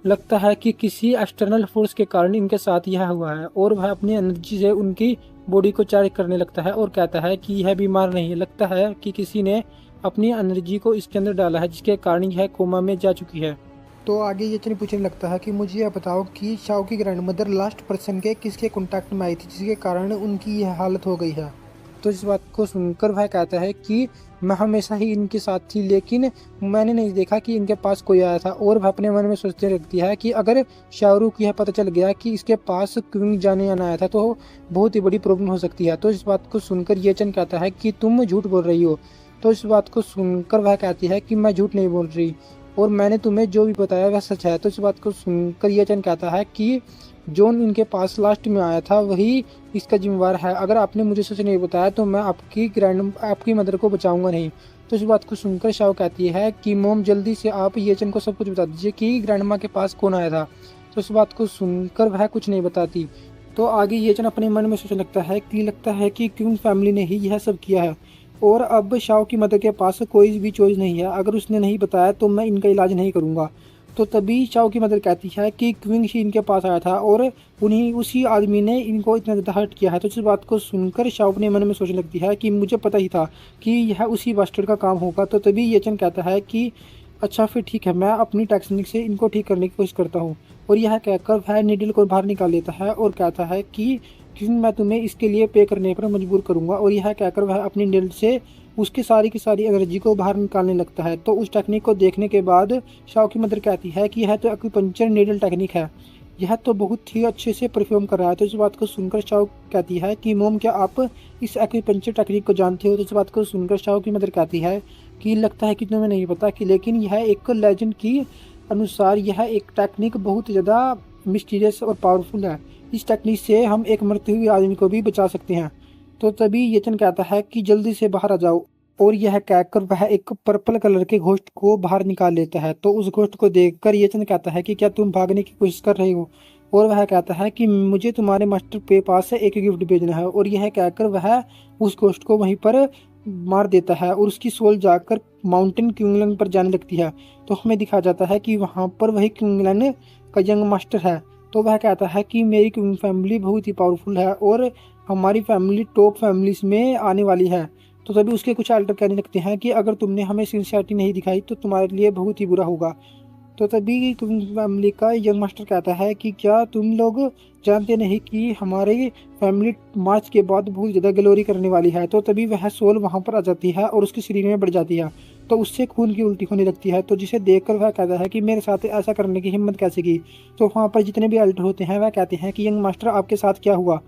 लगता है कि किसी एक्सटर्नल फोर्स के कारण इनके साथ यह हुआ है और वह अपनी एनर्जी से उनकी बॉडी को चार्ज करने लगता है और कहता है कि यह बीमार नहीं है। लगता है कि किसी ने अपनी एनर्जी को इसके अंदर डाला है जिसके कारण यह कोमा में जा चुकी है। तो आगे ये चीज़ पूछने लगता है कि मुझे यह बताओ कि शाओ की ग्रैंड मदर लास्ट पर्सन के किसके कॉन्टैक्ट में आई थी जिसके कारण उनकी यह हालत हो गई है। तो इस बात को सुनकर वह कहता है कि मैं हमेशा ही इनके साथ थी, लेकिन मैंने नहीं देखा कि इनके पास कोई आया था। और वह अपने मन में सोचते रखती है कि अगर शाहरुख को यह पता चल गया कि इसके पास क्विंग जाने आया था तो बहुत ही बड़ी प्रॉब्लम हो सकती है। तो इस बात को सुनकर ये चन कहता है कि तुम झूठ बोल रही हो। तो इस बात को सुनकर वह कहती है कि मैं झूठ नहीं बोल रही और मैंने तुम्हें जो भी बताया वह सच है। तो इस बात को सुनकर ये चन कहता है कि जोन इनके पास लास्ट में आया था वही इसका जिम्मेवार है। अगर आपने मुझे सच नहीं बताया तो मैं आपकी मदर को बचाऊंगा नहीं। तो इस बात को सुनकर शाओ कहती है कि मोम जल्दी से आप ये चन को सब कुछ बता दीजिए कि ग्रैंड माँ के पास कौन आया था। तो इस बात को सुनकर वह कुछ नहीं बताती। तो आगे ये चन अपने मन में सोचने लगता है कि क्यों फैमिली ने ही यह सब किया है और अब शाओ की मदर के पास कोई भी चॉइस नहीं है। अगर उसने नहीं बताया तो मैं इनका इलाज नहीं करूंगा। तो तभी शाओ की मदर कहती है कि क्विंग ही इनके पास आया था और उसी आदमी ने इनको इतना ज़्यादा हर्ट किया है। तो इस बात को सुनकर शाओ अपने मन में सोचने लगती है कि मुझे पता ही था कि यह उसी बास्टर्ड का काम होगा। तो तभी ये चन कहता है कि अच्छा फिर ठीक है, मैं अपनी टेक्निक से इनको ठीक करने की कोशिश करता हूँ। और यह कहकर वह नीडल को बाहर निकाल लेता है और कहता है कि क्यों मैं तुम्हें इसके लिए पे करने पर मजबूर करूंगा। और यह कहकर वह अपनी नीडल से उसकी सारी की सारी एनर्जी को बाहर निकालने लगता है। तो उस टेक्निक को देखने के बाद शाओ की मदर कहती है कि यह तो एक्यूपंक्चर नीडल टेक्निक है, यह तो बहुत ही अच्छे से परफॉर्म कर रहा है। तो इस बात को सुनकर शाओ कहती है कि मोम क्या आप इस एक्यूपंक्चर टेक्निक को जानते हो। तो इस बात को सुनकर शाओ की मदर कहती है कि लगता है कि तुम्हें नहीं पता कि लेकिन यह एक लेजेंड की अनुसार यह एक टेक्निक बहुत ज़्यादा मिस्टीरियस और पावरफुल है। इस टेक्निक से हम एक मरते हुए आदमी को भी बचा सकते हैं। तो तभी येचन कहता है कि जल्दी से बाहर आ जाओ और यह कहकर वह एक पर्पल कलर के घोस्ट को बाहर निकाल लेता है। तो उस घोस्ट को देखकर येचन कहता है कि क्या तुम भागने की कोशिश कर रहे हो। और वह कहता है कि मुझे तुम्हारे मास्टर के पास से एक गिफ्ट भेजना है। और यह कहकर वह उस घोस्ट को वहीं पर मार देता है और उसकी सोल जाकर माउंटेन क्विंगलन पर जाने लगती है। तो हमें दिखाया जाता है कि वहाँ पर वही क्विंगलन का यंग मास्टर है। तो वह कहता है कि मेरी क्विंग फैमिली बहुत ही पावरफुल है और हमारी फैमिली टॉप फैमिलीज में आने वाली है। तो तभी उसके कुछ एल्डर कहने लगते हैं कि अगर तुमने हमें सिंसियरिटी नहीं दिखाई तो तुम्हारे लिए बहुत ही बुरा होगा। तो तभी क्विंग फैमिली का यंग मास्टर कहता है कि क्या तुम लोग जानते नहीं कि हमारी फैमिली मार्च के बाद बहुत ज़्यादा ग्लोरी करने वाली है। तो तभी वह सोल वहाँ पर आ जाती है और उसके शरीर में बढ़ जाती है। तो उससे खून की उल्टी होने लगती है। तो जिसे देखकर वह कहता है कि मेरे साथ ऐसा करने की हिम्मत कैसे की। तो वहाँ पर जितने भी एल्डर होते हैं वह कहते हैं कि यंग मास्टर आपके साथ क्या हुआ।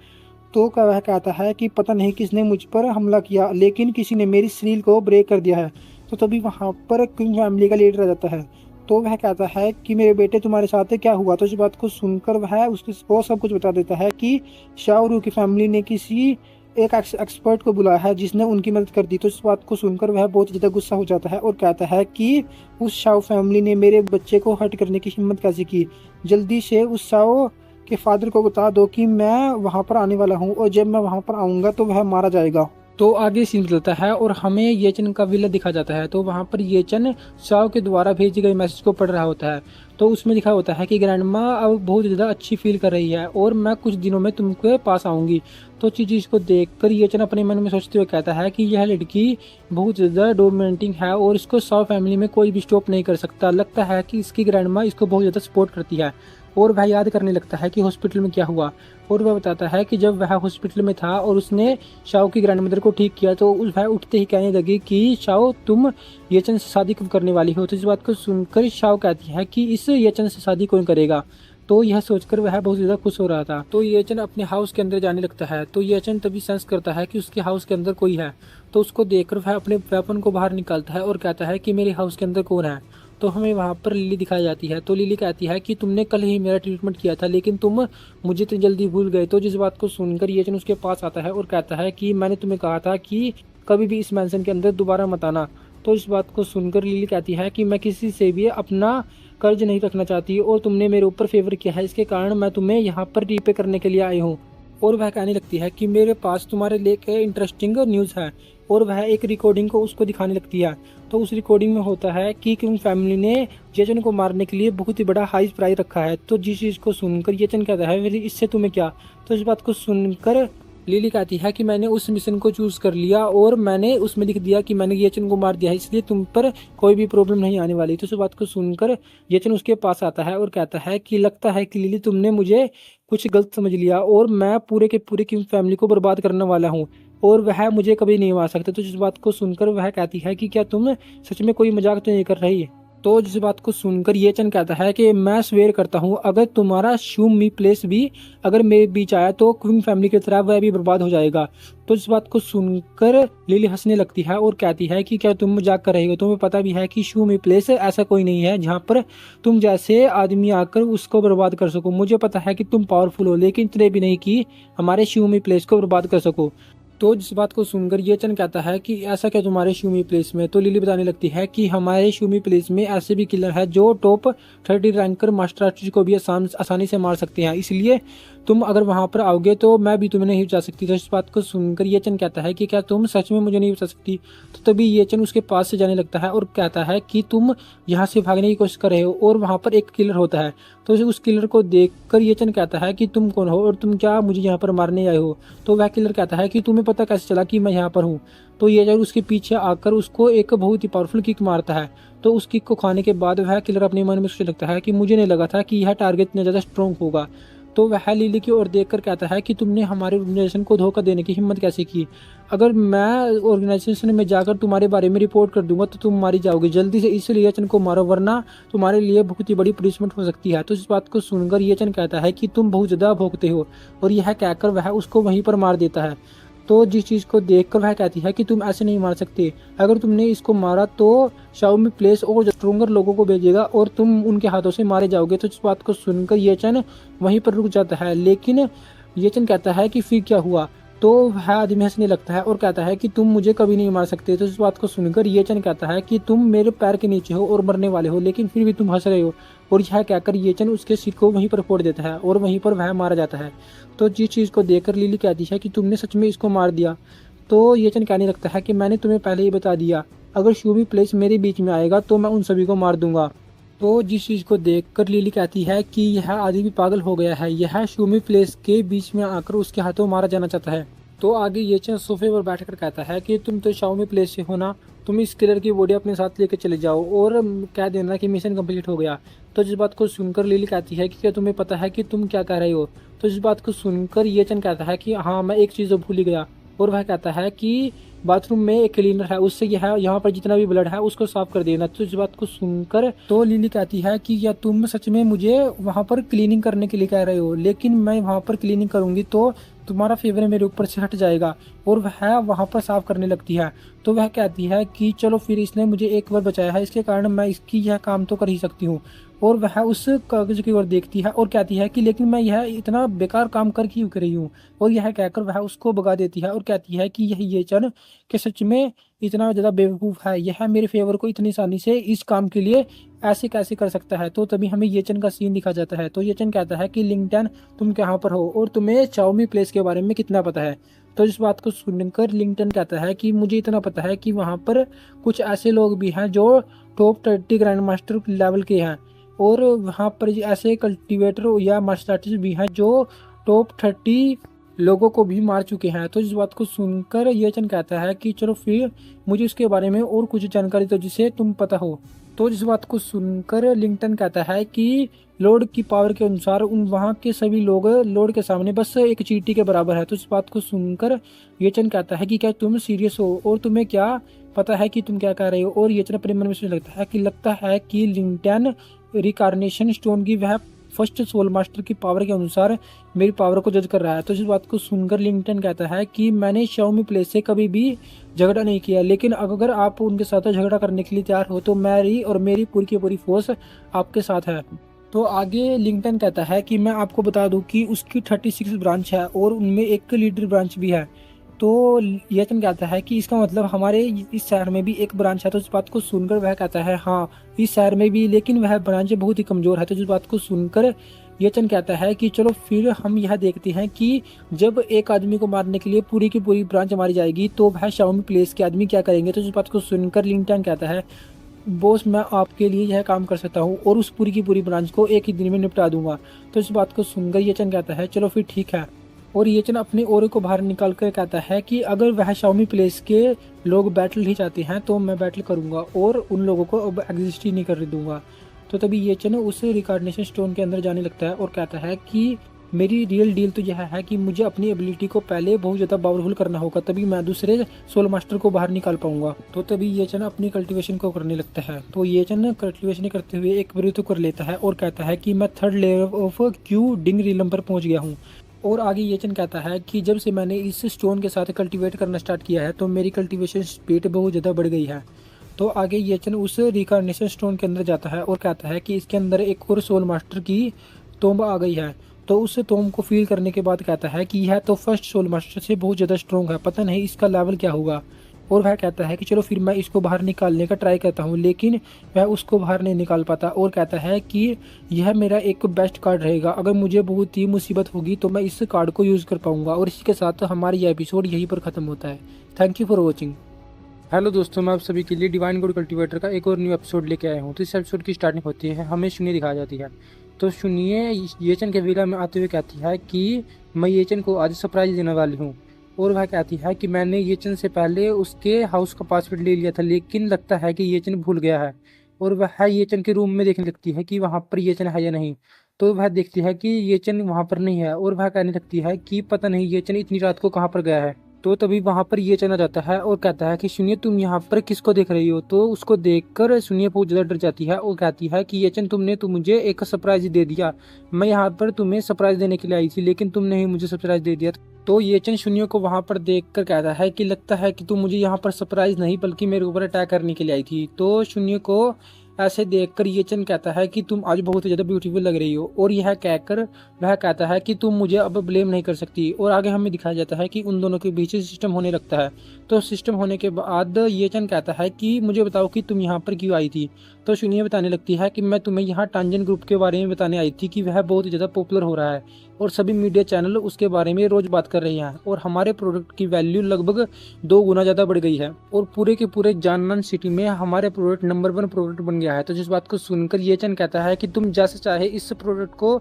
तो वह कहता है कि पता नहीं किसने मुझ पर हमला किया, लेकिन किसी ने मेरी सील को ब्रेक कर दिया है। तो तभी वहाँ पर क्विंग फैमिली का लीडर आ जाता है। तो वह कहता है कि मेरे बेटे तुम्हारे साथ क्या हुआ। तो इस बात को सुनकर वह उसको सब कुछ बता देता है कि शाओरू की फैमिली ने किसी एक एक्सपर्ट को बुलाया है जिसने उनकी मदद कर दी। तो इस बात को सुनकर वह बहुत ज़्यादा गुस्सा हो जाता है और कहता है कि उस शाओ फैमिली ने मेरे बच्चे को हर्ट करने की हिम्मत कैसे की। जल्दी से उस शाओ के फादर को बता दो कि मैं वहाँ पर आने वाला हूँ और जब मैं वहाँ पर आऊँगा तो वह मारा जाएगा। तो आगे सीन चलता है और हमें येचन का विला दिखा जाता है। तो वहाँ पर येचन शाओ के द्वारा भेजे गए मैसेज को पढ़ रहा होता है। तो उसमें लिखा होता है कि ग्रैंड माँ अब बहुत ज़्यादा अच्छी फील कर रही है और मैं कुछ दिनों में तुमके पास आऊँगी। तो चीज़ को देखकर येचन अपने मन में सोचते हुए कहता है कि यह लड़की बहुत ज़्यादा डोमिनेटिंग है और इसको शाओ फैमिली में कोई भी स्टॉप नहीं कर सकता। लगता है कि इसकी ग्रैंड माँ इसको बहुत ज़्यादा सपोर्ट करती है। और वह याद करने लगता है कि हॉस्पिटल में क्या हुआ। और वह बताता है कि जब वह हॉस्पिटल में था और उसने शाओ की ग्रैंड मदर को ठीक किया तो वह उठते ही कहने लगी कि शाओ तुम येचन से शादी कब करने वाली हो। तो इस बात को सुनकर शाओ कहती है कि इस येचन से शादी कौन करेगा। तो यह सोचकर वह बहुत ज्यादा खुश हो रहा था। तो ये चन अपने हाउस के अंदर जाने लगता है। तो ये चन तभी सेंस करता है कि उसके हाउस के अंदर कोई है। तो उसको देखकर वह अपने वेपन को बाहर निकालता है और कहता है कि मेरे हाउस के अंदर कौन है। तो हमें वहाँ पर लिली दिखाई जाती है। तो लिली कहती है कि तुमने कल ही मेरा ट्रीटमेंट किया था, लेकिन तुम मुझे इतनी जल्दी भूल गए। तो जिस बात को सुनकर ये चन उसके पास आता है और कहता है कि मैंने तुम्हें कहा था कि कभी भी इस मैंसन के अंदर दोबारा मत आना। तो इस बात को सुनकर लिली कहती है कि मैं किसी से भी अपना कर्ज नहीं रखना चाहती और तुमने मेरे ऊपर फेवर किया है, इसके कारण मैं तुम्हें यहाँ पर रीपे करने के लिए आई हूँ। और वह कहने लगती है कि मेरे पास तुम्हारे लिए इंटरेस्टिंग न्यूज़ है। और वह एक रिकॉर्डिंग को उसको दिखाने लगती है। तो उस रिकॉर्डिंग में होता है कि किंग फैमिली ने जेसन को मारने के लिए बहुत ही बड़ा हाई प्राइस रखा है। तो जिस चीज़ को सुनकर येचन कहता है फिर इससे तुम्हें क्या। तो इस बात को सुनकर लिली कहती है कि मैंने उस मिशन को चूज कर लिया और मैंने उसमें लिख दिया कि मैंने येचन को मार दिया है, इसलिए तुम पर कोई भी प्रॉब्लम नहीं आने वाली। तो इस बात को सुनकर येचन उसके पास आता है और कहता है कि लगता है कि लिली तुमने मुझे कुछ गलत समझ लिया और मैं पूरे के पूरे किंग फैमिली को बर्बाद करने वाला हूँ और वह मुझे कभी नहीं मार सकता। तो इस बात को सुनकर वह कहती है कि क्या तुम सच में कोई मजाक तो नहीं कर रही। तो जिस बात को सुनकर ये चन कहता है कि मैं स्वेर करता हूँ अगर तुम्हारा शू मी प्लेस भी अगर मेरे बीच आया तो क्वीन फैमिली की तरह वह भी बर्बाद हो जाएगा। तो इस बात को सुनकर लिली हंसने लगती है और कहती है कि क्या तुम मजाक कर रही हो, तुम्हें पता भी है कि शू मी प्लेस ऐसा कोई नहीं है जहाँ पर तुम जैसे आदमी आकर उसको बर्बाद कर सको। मुझे पता है कि तुम पावरफुल हो, लेकिन इतने भी नहीं कि हमारे शू मी प्लेस को बर्बाद कर सको। तो जिस बात को सुनकर ये चन कहता है कि ऐसा क्या तुम्हारे शूमी प्लेस में। तो लिली बताने लगती है कि हमारे शूमी प्लेस में ऐसे भी किलर है जो टॉप 30 रैंकर मास्टर आर्टिस्ट को भी आसानी से मार सकते हैं, इसलिए तुम अगर वहां पर आओगे तो मैं भी तुम्हें नहीं बचा सकती। तो इस बात को सुनकर ये चन कहता है कि क्या तुम सच में मुझे नहीं बचा सकती। तो तभी ये चन उसके पास से जाने लगता है और कहता है कि तुम यहाँ से भागने की कोशिश कर रहे हो और वहां पर एक किलर होता है। तो उस किलर को देखकर ये चन कहता है कि तुम कौन हो और तुम क्या मुझे यहाँ पर मारने आए हो। तो वह किलर कहता है कि तुम्हें पता कैसे चला कि मैं यहाँ पर हूँ। तो ये जब उसके पीछे आकर उसको एक बहुत ही पावरफुल किक मारता है। तो उस किक को खाने के बाद वह किलर अपने मन में सोचने लगता है कि मुझे नहीं लगा था कि यह टारगेट इतना ज़्यादा स्ट्रॉन्ग होगा। तो वह लिली की ओर देखकर कहता है कि तुमने हमारे ऑर्गेनाइजेशन को धोखा देने की हिम्मत कैसे की। अगर मैं ऑर्गेनाइजेशन में जाकर तुम्हारे बारे में रिपोर्ट कर दूंगा तो तुम मारी जाओगे, जल्दी से इस लिएचन को मारो वरना तुम्हारे लिए बहुत ही बड़ी पनिशमेंट हो सकती है। तो इस बात को सुनकर येचन कहता है कि तुम बहुत ज़्यादा भोगते हो और यह कहकर वह उसको वहीं पर मार देता है। तो जिस चीज़ को देखकर वह कहती है कि तुम ऐसे नहीं मार सकते, अगर तुमने इसको मारा तो शाओमी प्लेस और स्ट्रोंगर लोगों को भेजेगा और तुम उनके हाथों से मारे जाओगे। तो इस बात को सुनकर येचन वहीं पर रुक जाता है, लेकिन येचन कहता है कि फिर क्या हुआ। तो वह आदमी हंसने लगता है और कहता है कि तुम मुझे कभी नहीं मार सकते। तो इस बात को सुनकर येचन कहता है कि तुम मेरे पैर के नीचे हो और मरने वाले हो, लेकिन फिर भी तुम हंस रहे हो। और यह कहकर येचन उसके सिर को वहीं पर फोड़ देता है और वहीं पर वह मारा जाता है। तो जिस चीज़ को देखकर लिली कहती है कि तुमने सच में इसको मार दिया। तो येचन कहने लगता है कि मैंने तुम्हें पहले ही बता दिया, अगर शूबी प्लेस मेरे बीच में आएगा तो मैं उन सभी को मार दूंगा। तो जिस चीज़ को देखकर लिली कहती है कि यह आदमी पागल हो गया है, यह शूमी प्लेस के बीच में आकर उसके हाथों मारा जाना चाहता है। तो आगे येचन सोफे पर बैठकर कहता है कि तुम तो शाओमी प्लेस से हो ना, तुम इस किलर की बॉडी अपने साथ लेकर चले जाओ और कह देना कि मिशन कंप्लीट हो गया। तो जिस बात को सुनकर लिली कहती है कि क्या तुम्हें पता है कि तुम क्या कह रहे हो। तो इस बात को सुनकर येचन कहता है कि हाँ मैं एक चीज़ भूल ही गया। और वह कहता है कि बाथरूम में एक क्लीनर है, उससे यह यहाँ पर जितना भी ब्लड है उसको साफ कर देना। तो इस बात को सुनकर तो लिली कहती है कि या तुम सच में मुझे वहाँ पर क्लीनिंग करने के लिए कह रहे हो, लेकिन मैं वहाँ पर क्लीनिंग करूँगी तो तुम्हारा फेवर मेरे ऊपर से हट जाएगा। और वह वहाँ पर साफ करने लगती है। तो वह कहती है कि चलो फिर इसने मुझे एक बार बचाया है, इसके कारण मैं इसकी यह काम तो कर ही सकती हूँ। और वह उस कागज की ओर देखती है और कहती है कि लेकिन मैं यह इतना बेकार काम कर क्यों कर रही हूँ। और यह कहकर वह उसको भगा देती है और कहती है कि यह येचन कि सच में इतना ज़्यादा बेवकूफ़ है, यह मेरे फेवर को इतनी आसानी से इस काम के लिए ऐसे कैसे कर सकता है। तो तभी हमें येचन का सीन दिखा जाता है। तो येचन कहता है कि लिंगटन तुम कहाँ पर हो और तुम्हें चाओमी प्लेस के बारे में कितना पता है। तो इस बात को सुनकर लिंगटन कहता है कि मुझे इतना पता है कि वहाँ पर कुछ ऐसे लोग भी हैं जो टॉप 30 ग्रैंड मास्टर लेवल के हैं और वहाँ पर ऐसे कल्टीवेटर या मार्शल आर्टिस्ट भी हैं जो टॉप 30 लोगों को भी मार चुके हैं। तो इस बात को सुनकर येचन कहता है कि चलो फिर मुझे इसके बारे में और कुछ जानकारी दो जिसे तुम पता हो। तो इस बात को सुनकर लिंगटन कहता है कि लॉर्ड की पावर के अनुसार उन वहाँ के सभी लोग लॉर्ड के सामने बस एक चींटी के बराबर है। तो इस बात को सुनकर येचन कहता है कि क्या तुम सीरियस हो और तुम्हें क्या पता है कि तुम क्या कह रहे हो। और येचन अपने मन में सोचने लगता है कि लिंगटन रिकार्नेशन स्टोन की वह फर्स्ट सोल मास्टर की पावर के अनुसार मेरी पावर को जज कर रहा है। तो इस बात को सुनकर लिंगटन कहता है कि मैंने शाओमी प्ले से कभी भी झगड़ा नहीं किया, लेकिन अगर आप उनके साथ झगड़ा करने के लिए तैयार हो तो मेरी और मेरी पूरी की पूरी फोर्स आपके साथ है। तो आगे लिंगटन कहता है कि मैं आपको बता दूं कि उसकी 36 ब्रांच है और उनमें एक लीडर ब्रांच भी है। तो येचन कहता है कि इसका मतलब हमारे इस शहर में भी एक ब्रांच है। तो इस बात को सुनकर वह कहता है हाँ, इस शहर में भी, लेकिन वह ब्रांच बहुत ही कमज़ोर है। तो इस बात को सुनकर येचन कहता है कि चलो फिर हम यह देखते हैं कि जब एक आदमी को मारने के लिए पूरी की पूरी ब्रांच मारी जाएगी तो वह शाओमी प्लेस के आदमी क्या करेंगे। तो इस बात को सुनकर लिंगटन कहता है बॉस, मैं आपके लिए यह काम कर सकता हूँ और उस पूरी की पूरी ब्रांच को एक ही दिन में निपटा दूंगा। तो इस बात को सुनकर येचन कहता है चलो फिर ठीक है। और येचन अपने ओरे को बाहर निकाल कर कहता है कि अगर वह शाओमी प्लेस के लोग बैटल ही चाहते हैं तो मैं बैटल करूंगा और उन लोगों को अब एग्जिस्ट ही नहीं कर दूंगा। तो तभी येचन उस रिकॉर्डिनेशन स्टोन के अंदर जाने लगता है और कहता है कि मेरी रियल डील तो यह है कि मुझे अपनी एबिलिटी को पहले बहुत ज़्यादा पावरफुल करना होगा, तभी मैं दूसरे सोल मास्टर को बाहर निकाल पाऊंगा। तो तभी येचन अपनी कल्टीवेशन को करने लगता है। तो येचन कल्टीवेशन करते हुए एक ब्रीथ कर लेता है और कहता है कि मैं 3rd layer of Q ding realm पर पहुंच गया हूँ। और आगे येचन कहता है कि जब से मैंने इस स्टोन के साथ कल्टीवेट करना स्टार्ट किया है तो मेरी कल्टीवेशन स्पीड बहुत ज़्यादा बढ़ गई है। तो आगे येचन उस रिकॉर्डिनेशन स्टोन के अंदर जाता है और कहता है कि इसके अंदर एक और सोल मास्टर की तोम्ब आ गई है। तो उस तोम्ब को फील करने के बाद कहता है कि यह तो फर्स्ट सोल मास्टर से बहुत ज़्यादा स्ट्रॉन्ग है, पता नहीं इसका लेवल क्या होगा। और वह कहता है कि चलो फिर मैं इसको बाहर निकालने का ट्राई करता हूँ, लेकिन वह उसको बाहर नहीं निकाल पाता और कहता है कि यह मेरा एक बेस्ट कार्ड रहेगा, अगर मुझे बहुत ही मुसीबत होगी तो मैं इस कार्ड को यूज़ कर पाऊँगा। और इसी के साथ हमारा यह एपिसोड यहीं पर ख़त्म होता है। Thank you for watching. Hello दोस्तों, मैं आप सभी के लिए डिवाइन गोड कल्टीवेटर का एक और न्यू एपिसोड लेके आया हूँ। तो इस एपिसोड की स्टार्टिंग होती है, हमें शून्य दिखाई जाती है। तो शून्य येचन के विला में आते हुए कहती है कि मैं येचन को आज सरप्राइज देने वाली हूँ। और वह कहती है कि मैंने येचन से पहले उसके हाउस का पासवर्ड ले लिया था, लेकिन लगता है कि येचन भूल गया है। और वह येचन के रूम में देखने लगती है कि वहाँ पर येचन है या नहीं। तो वह देखती है कि येचन वहाँ पर नहीं है और वह कहने लगती है कि पता नहीं येचन इतनी रात को कहाँ पर गया है। तो तभी वहाँ पर ये चला जाता है और कहता है कि सुनिए, तुम यहाँ पर किसको देख रही हो। तो उसको देखकर सुनिए बहुत ज़्यादा डर जाती है और कहती है कि येचन, तुमने तो मुझे एक सरप्राइज दे दिया। मैं यहाँ पर तुम्हें सरप्राइज देने के लिए आई थी, लेकिन तुमने ही मुझे सरप्राइज दे दिया। तो येचन शून्य को वहाँ पर देखकर कहता है कि लगता है कि तुम मुझे यहाँ पर सरप्राइज नहीं बल्कि मेरे ऊपर अटैक करने के लिए आई थी। तो शून्य को ऐसे देखकर येचन कहता है कि तुम आज बहुत ज़्यादा ब्यूटीफुल लग रही हो। और यह कहकर वह कहता है कि तुम मुझे अब ब्लेम नहीं कर सकती। और आगे हमें दिखाया जाता है कि उन दोनों के बीच सिस्टम होने लगता है। तो सिस्टम होने के बाद येचन कहता है कि मुझे बताओ कि तुम यहाँ पर क्यों आई थी। तो शून्य बताने लगती है कि मैं तुम्हें यहाँ टांजन ग्रुप के बारे में बताने आई थी कि वह बहुत ज़्यादा पॉपुलर हो रहा है और सभी मीडिया चैनल उसके बारे में रोज़ बात कर रही हैं और हमारे प्रोडक्ट की वैल्यू लगभग 2 गुना ज़्यादा बढ़ गई है और पूरे के पूरे जानन सिटी में हमारे प्रोडक्ट नंबर 1 प्रोडक्ट बन गया है। तो जिस बात को सुनकर येचन कहता है कि तुम जैसे चाहे इस प्रोडक्ट को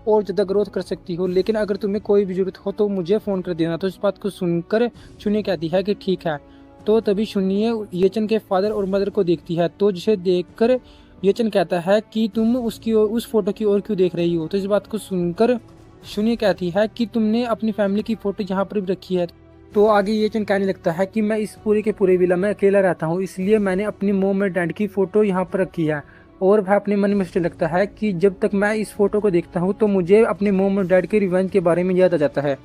और ज़्यादा ग्रोथ कर सकती हो, लेकिन अगर तुम्हें कोई भी जरूरत हो तो मुझे फ़ोन कर देना। तो इस बात को सुनकर शून्य कहती है कि ठीक है। तो तभी शून्य येचन के फादर और मदर को देखती है, तो जिसे देखकर येचन कहता है कि तुम उस फोटो की ओर क्यों देख रही हो। तो इस बात को सुनकर शून्य कहती है कि तुमने अपनी फैमिली की फ़ोटो यहाँ पर भी रखी है। तो आगे येचन कहने लगता है कि मैं इस पूरे के पूरे विला में अकेला रहता हूँ, इसलिए मैंने अपनी मॉम और डैड की फ़ोटो यहाँ पर रखी है। और वह अपने मन में सोचने लगता है कि जब तक मैं इस फोटो को देखता हूँ तो मुझे अपने मॉम और डैड के रिवेंज के बारे में याद आ जाता है।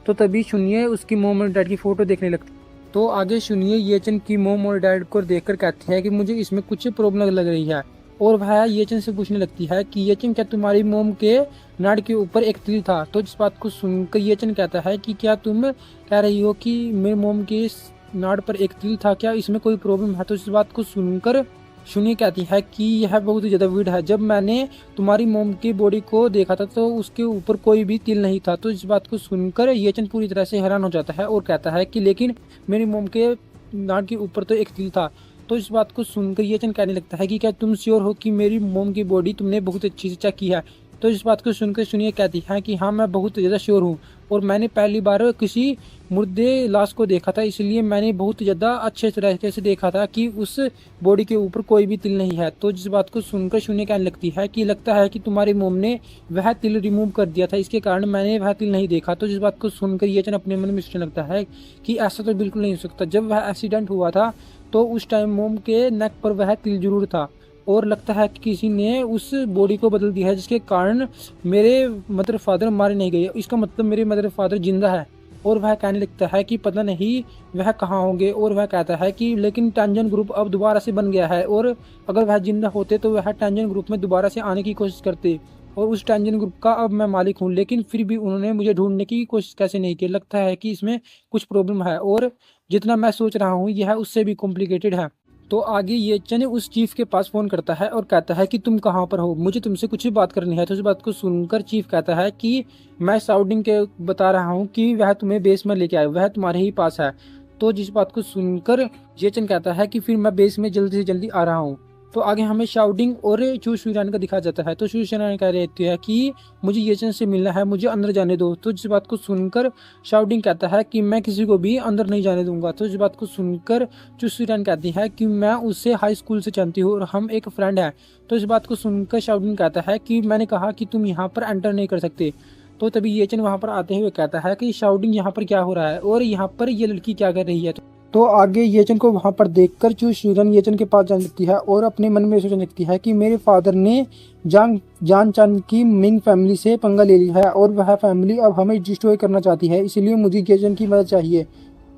तो तभी शून्य उसकी मॉम और डैड की फ़ोटो देखने लगती। तो आगे शून्य येचन की मॉम और डैड को देखकर कहती है कि मुझे इसमें कुछ प्रॉब्लम लग रही है। और वह येचन से पूछने लगती है कि येचन, क्या तुम्हारी मोम के नाड़ के ऊपर एक तिल था। तो इस बात को सुनकर येचन कहता है कि क्या तुम कह रही हो कि मेरे मोम के नाड़ पर एक तिल था, क्या इसमें कोई प्रॉब्लम है। तो इस बात को सुनकर शून्य कहती है कि यह बहुत ज़्यादा वियर्ड है, जब मैंने तुम्हारी मोम की बॉडी को देखा था तो उसके ऊपर कोई भी तिल नहीं था। तो इस बात को सुनकर येचन पूरी तरह से हैरान हो जाता है और कहता है कि लेकिन मेरी मोम के नाड़ के ऊपर तो एक तिल था। तो इस बात को सुनकर येचन कहने लगता है कि क्या तुम श्योर हो कि मेरी मोम की बॉडी तुमने बहुत अच्छी से चेक की है। तो इस बात को सुनकर शून्य कहती है कि हाँ, मैं बहुत ज़्यादा श्योर हूँ और मैंने पहली बार किसी मुर्दे लाश को देखा था, इसलिए मैंने बहुत ज़्यादा अच्छे तरीके से देखा था कि उस बॉडी के ऊपर कोई भी तिल नहीं है। तो जिस बात को सुनकर शून्य कहने लगती है कि लगता है कि तुम्हारी मोम ने वह तिल रिमूव कर दिया था, इसके कारण मैंने वह तिल नहीं देखा। तो जिस बात को सुनकर येचन अपने मन में सोचने लगता है कि ऐसा तो बिल्कुल नहीं हो सकता, जब वह एक्सीडेंट हुआ था तो उस टाइम मोम के नेक पर वह तिल जरूर था। और लगता है कि किसी ने उस बॉडी को बदल दिया है, जिसके कारण मेरे मदर फादर मारे नहीं गए। इसका मतलब मेरे मदर फादर जिंदा है। और वह कहने लगता है कि पता नहीं वह कहाँ होंगे। और वह कहता है कि लेकिन टैंजन ग्रुप अब दोबारा से बन गया है, और अगर वह जिंदा होते तो वह टैंजन ग्रुप में दोबारा से आने की कोशिश करते, और उस टैंजन ग्रुप का अब मैं मालिक हूँ। लेकिन फिर भी उन्होंने मुझे ढूंढने की कोशिश कैसे नहीं की। लगता है कि इसमें कुछ प्रॉब्लम है, और जितना मैं सोच रहा हूँ यह उससे भी कॉम्प्लिकेटेड है। तो आगे ये चने उस चीफ के पास फोन करता है और कहता है कि तुम कहाँ पर हो, मुझे तुमसे कुछ ही बात करनी है। तो इस बात को सुनकर चीफ कहता है कि मैं साउडिंग के बता रहा हूँ कि वह तुम्हें बेस में लेके आए, वह तुम्हारे ही पास है। तो जिस बात को सुनकर जेचन कहता है कि फिर मैं बेस में जल्दी से जल्दी आ रहा हूँ। तो आगे हमें शाउडिंग और चू शुरान का दिखा जाता है। तो चू शुरान कह रहती है कि मुझे येचन से मिलना है, मुझे अंदर जाने दो। तो जिस बात को सुनकर शाउडिंग कहता है कि मैं किसी को भी अंदर नहीं जाने दूंगा। तो इस बात को सुनकर चू शुरान कहती है कि मैं उससे हाई स्कूल से जानती हूँ और हम एक फ्रेंड हैं। तो इस बात को सुनकर शाउडिंग कहता है कि मैंने कहा कि तुम यहाँ पर एंटर नहीं कर सकते। तो तभी येचन वहां पर आते हुए कहता है कि शाउडिंग यहाँ पर क्या हो रहा है और यहाँ पर ये लड़की क्या कर रही है। तो आगे येचन को वहां पर देखकर चू शुरन येचन के पास जाने लगती है और अपने मन में सोचने लगती है कि मेरे फादर ने जान चान की मिंग फैमिली से पंगा ले लिया है और वह फैमिली अब हमें डिस्ट्रॉय करना चाहती है, इसलिए मुझे येचन की मदद चाहिए।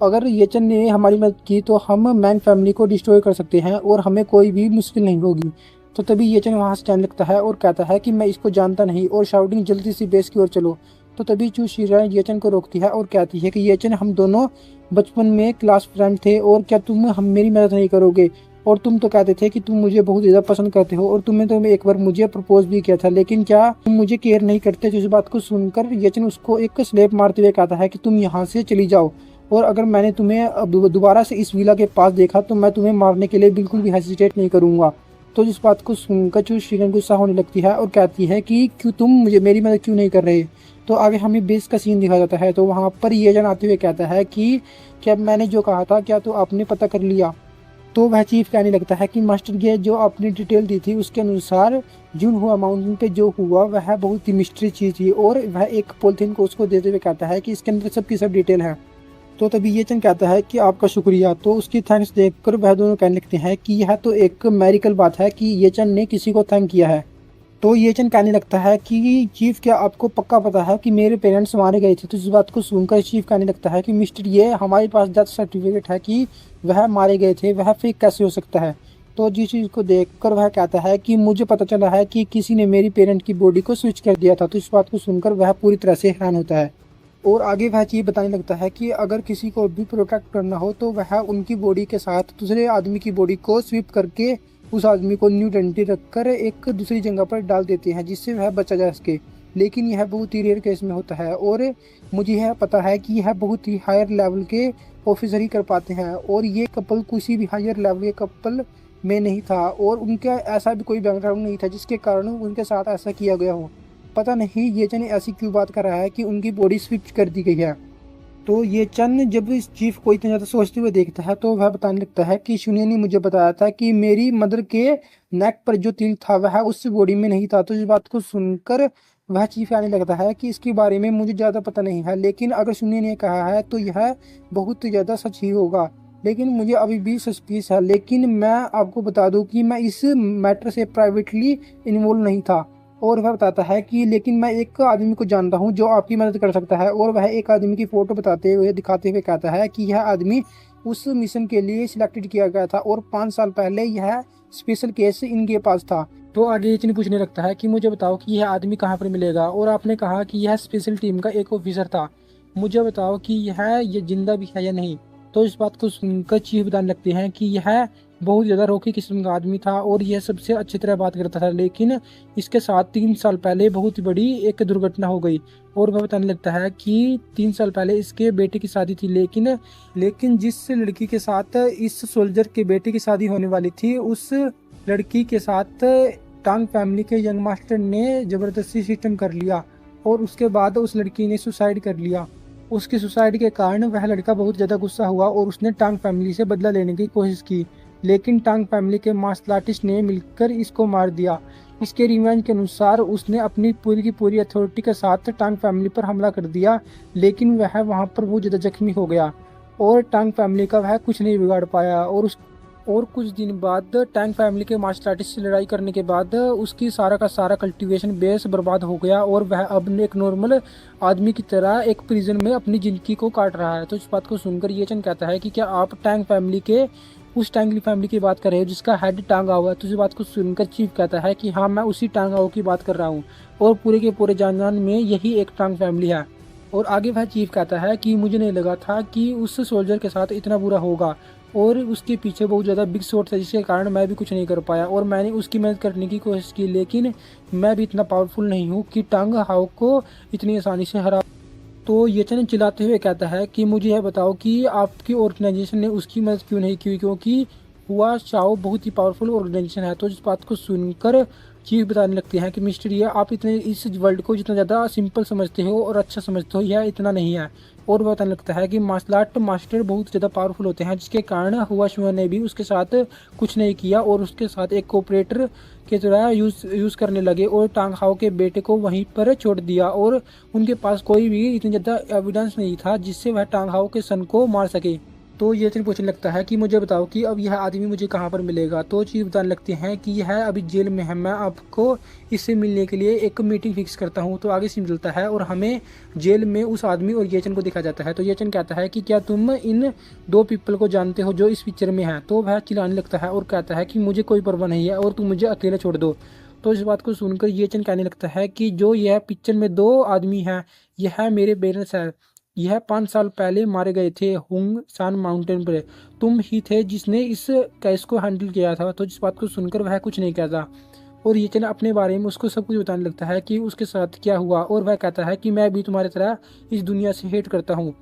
अगर येचन ने हमारी मदद की तो हम मैंग फैमिली को डिस्ट्रॉय कर सकते हैं और हमें कोई भी मुश्किल नहीं होगी। तो तभी येचन वहां से जाने लगता है और कहता है कि मैं इसको जानता नहीं, और शाउटिंग जल्दी से बेस की ओर चलो। तो तभी चू शिरान येचन को रोकती है और कहती है कि येचन, हम दोनों बचपन में क्लास फ्रेंड थे और क्या तुम हम मेरी मदद नहीं करोगे? और तुम तो कहते थे कि तुम मुझे बहुत ज़्यादा पसंद करते हो और तुमने तो एक बार मुझे प्रपोज भी किया था, लेकिन क्या तुम मुझे केयर नहीं करते? तो इस बात को सुनकर येचन उसको एक स्लैप मारते हुए कहता है कि तुम यहाँ से चली जाओ, और अगर मैंने तुम्हें दोबारा से इस विला के पास देखा तो मैं तुम्हें मारने के लिए बिल्कुल भी हेजिटेट नहीं करूँगा। तो इस बात को सुनकर चू शिरान गुस्सा होने लगती है और कहती है कि क्यों तुम मुझे मेरी मदद क्यों नहीं कर रहे? तो आगे हमें बेस का सीन दिखाया जाता है। तो वहाँ पर येचन आते हुए कहता है कि क्या मैंने जो कहा था क्या तो आपने पता कर लिया? तो वह चीफ कहने लगता है कि मास्टर ये जो आपने डिटेल दी थी उसके अनुसार जून हुआ माउंटेन पे जो हुआ वह बहुत ही मिस्ट्री चीज़ थी, और वह एक पॉलिथीन को उसको देते हुए कहता है कि इसके अंदर सबकी सब डिटेल है। तो तभी येचन कहता है कि आपका शुक्रिया। तो उसकी थैंक्स देखकर वह दोनों कहने लगते हैं कि यह तो एक मैरिकल बात है कि येचन ने किसी को थैंक किया है। तो येचन कहने लगता है कि चीफ क्या आपको पक्का पता है कि मेरे पेरेंट्स मारे गए थे? तो इस बात को सुनकर चीफ कहने लगता है कि मिस्टर ये हमारे पास डेथ सर्टिफिकेट है कि वह मारे गए थे, वह फेक कैसे हो सकता है? तो जिस चीज़ को देखकर वह कहता है कि मुझे पता चला है कि किसी ने मेरी पेरेंट की बॉडी को स्विच कर दिया था। तो इस बात को सुनकर वह पूरी तरह से हैरान होता है और आगे वह चीज़ बताने लगता है कि अगर किसी को भी प्रोटेक्ट करना हो तो वह उनकी बॉडी के साथ दूसरे आदमी की बॉडी को स्वीप करके उस आदमी को न्यू डेंटी रखकर एक दूसरी जगह पर डाल देते हैं जिससे वह बचा जा सके। लेकिन यह बहुत ही रेयर केस में होता है और मुझे यह पता है कि यह बहुत ही हायर लेवल के ऑफिसर ही कर पाते हैं, और ये कपल किसी भी हायर लेवल के कपल में नहीं था और उनका ऐसा भी कोई बैकग्राउंड नहीं था जिसके कारण उनके साथ ऐसा किया गया हो। पता नहीं ये चन ऐसी क्यों बात कर रहा है कि उनकी बॉडी स्विच कर दी गई है। तो ये चन जब इस चीफ को इतना ज़्यादा सोचते हुए देखता है तो वह बताने लगता है कि शून्य ने मुझे बताया था कि मेरी मदर के नेक पर जो तिल था वह उस बॉडी में नहीं था। तो इस बात को सुनकर वह चीफ आने लगता है कि इसके बारे में मुझे ज़्यादा पता नहीं है, लेकिन अगर शून्य ने कहा है तो यह बहुत ज़्यादा सच ही होगा। लेकिन मुझे अभी भी सस्पिस है, लेकिन मैं आपको बता दूं कि मैं इस मैटर से प्राइवेटली इन्वॉल्व नहीं था। और वह बताता है कि लेकिन मैं एक आदमी को जानता हूं जो आपकी मदद कर सकता है, और वह एक आदमी की फ़ोटो दिखाते हुए कहता है कि यह आदमी उस मिशन के लिए सिलेक्टेड किया गया था और 5 साल पहले यह स्पेशल केस इनके पास था। तो आगे इतनी पूछने लगता है कि मुझे बताओ कि यह आदमी कहाँ पर मिलेगा, और आपने कहा कि यह स्पेशल टीम का एक ऑफिसर था, मुझे बताओ कि ये जिंदा भी है या नहीं। तो इस बात को सुनकर चीफ बताने लगते हैं कि यह बहुत ज़्यादा रोकी किस्म का आदमी था और यह सबसे अच्छी तरह बात करता था, लेकिन इसके साथ 3 साल पहले बहुत बड़ी एक दुर्घटना हो गई। और वह बताने लगता है कि 3 साल पहले इसके बेटे की शादी थी, लेकिन जिस लड़की के साथ इस सोल्जर के बेटे की शादी होने वाली थी उस लड़की के साथ टांग फैमिली के यंग मास्टर ने ज़बरदस्ती सिस्टम कर लिया और उसके बाद उस लड़की ने सुसाइड कर लिया। उसकी सुसाइड के कारण वह लड़का बहुत ज़्यादा गुस्सा हुआ और उसने टांग फैमिली से बदला लेने की कोशिश की, लेकिन टांग फैमिली के मार्शल आर्टिस्ट ने मिलकर इसको मार दिया। इसके रिवेंज के अनुसार उसने अपनी पूरी की पूरी अथॉरिटी के साथ टांग फैमिली पर हमला कर दिया, लेकिन वह वहां पर बहुत ज़्यादा जख्मी हो गया और टांग फैमिली का वह कुछ नहीं बिगाड़ पाया। और कुछ दिन बाद टैंग फैमिली के मार्शल आर्टिस्ट से लड़ाई करने के बाद उसकी सारा का सारा कल्टीवेशन बेस बर्बाद हो गया और वह अब एक नॉर्मल आदमी की तरह एक प्रिजन में अपनी ज़िंदगी को काट रहा है। तो इस बात को सुनकर ये चन कहता है कि क्या आप टैंग फैमिली के उस टैंगली फैमिली की बात कर रहे हो जिसका हेड टांगा हुआ है। तो इस बात को सुनकर चीफ कहता है कि हाँ, मैं उसी टांगा हुआ की बात कर रहा हूँ और पूरे के पूरे जान में यही एक टांग फैमिली है। और आगे वह चीफ कहता है कि मुझे नहीं लगा था कि उस सोल्जर के साथ इतना बुरा होगा और उसके पीछे बहुत ज़्यादा बिग शॉट था जिसके कारण मैं भी कुछ नहीं कर पाया और मैंने उसकी मदद करने की कोशिश की, लेकिन मैं भी इतना पावरफुल नहीं हूँ कि टांग हाउ को इतनी आसानी से हरा। तो ये चैनल चिल्लाते हुए कहता है कि मुझे यह बताओ कि आपकी ऑर्गेनाइजेशन ने उसकी मदद क्यों नहीं की, क्योंकि हुआ चाओ बहुत ही पावरफुल ऑर्गेनाइजेशन है। तो इस बात को सुनकर चीफ बताने लगते हैं कि मिस्टर ये आप इतने इस वर्ल्ड को जितना ज़्यादा सिंपल समझते हो और अच्छा समझते हो यह इतना नहीं है। और बताने लगता है कि मार्शल आर्ट मास्टर बहुत ज़्यादा पावरफुल होते हैं जिसके कारण हुआ शुआ ने भी उसके साथ कुछ नहीं किया और उसके साथ एक कोऑपरेटर की तरह यूज़ करने लगे और टांग हाओ के बेटे को वहीं पर छोड़ दिया और उनके पास कोई भी इतनी ज़्यादा एविडेंस नहीं था जिससे वह टांग हाओ के सन को मार सके। तो ये चीज़ पूछने लगता है कि मुझे बताओ कि अब यह आदमी मुझे कहाँ पर मिलेगा। तो चीज़ बताने लगते हैं कि यह अभी जेल में है, मैं आपको इससे मिलने के लिए एक मीटिंग फिक्स करता हूँ। तो आगे सीन चलता है और हमें जेल में उस आदमी और येचन को दिखा जाता है। तो येचन कहता है कि क्या तुम इन दो पीपल को जानते हो जो इस पिक्चर में हैं। तो वह चिल्लाने लगता है और कहता है कि मुझे कोई परवाह नहीं है और तुम मुझे अकेले छोड़ दो। तो इस बात को सुनकर येचन कहने लगता है कि जो यह पिक्चर में दो आदमी हैं यह मेरे पेरेंट्स हैं, यह 5 साल पहले मारे गए थे हुंग सान माउंटेन पर, तुम ही थे जिसने इस केस को हैंडल किया था। तो इस बात को सुनकर वह कुछ नहीं कहता और ये चैनल अपने बारे में उसको सब कुछ बताने लगता है कि उसके साथ क्या हुआ और वह कहता है कि मैं भी तुम्हारी तरह इस दुनिया से हेट करता हूँ,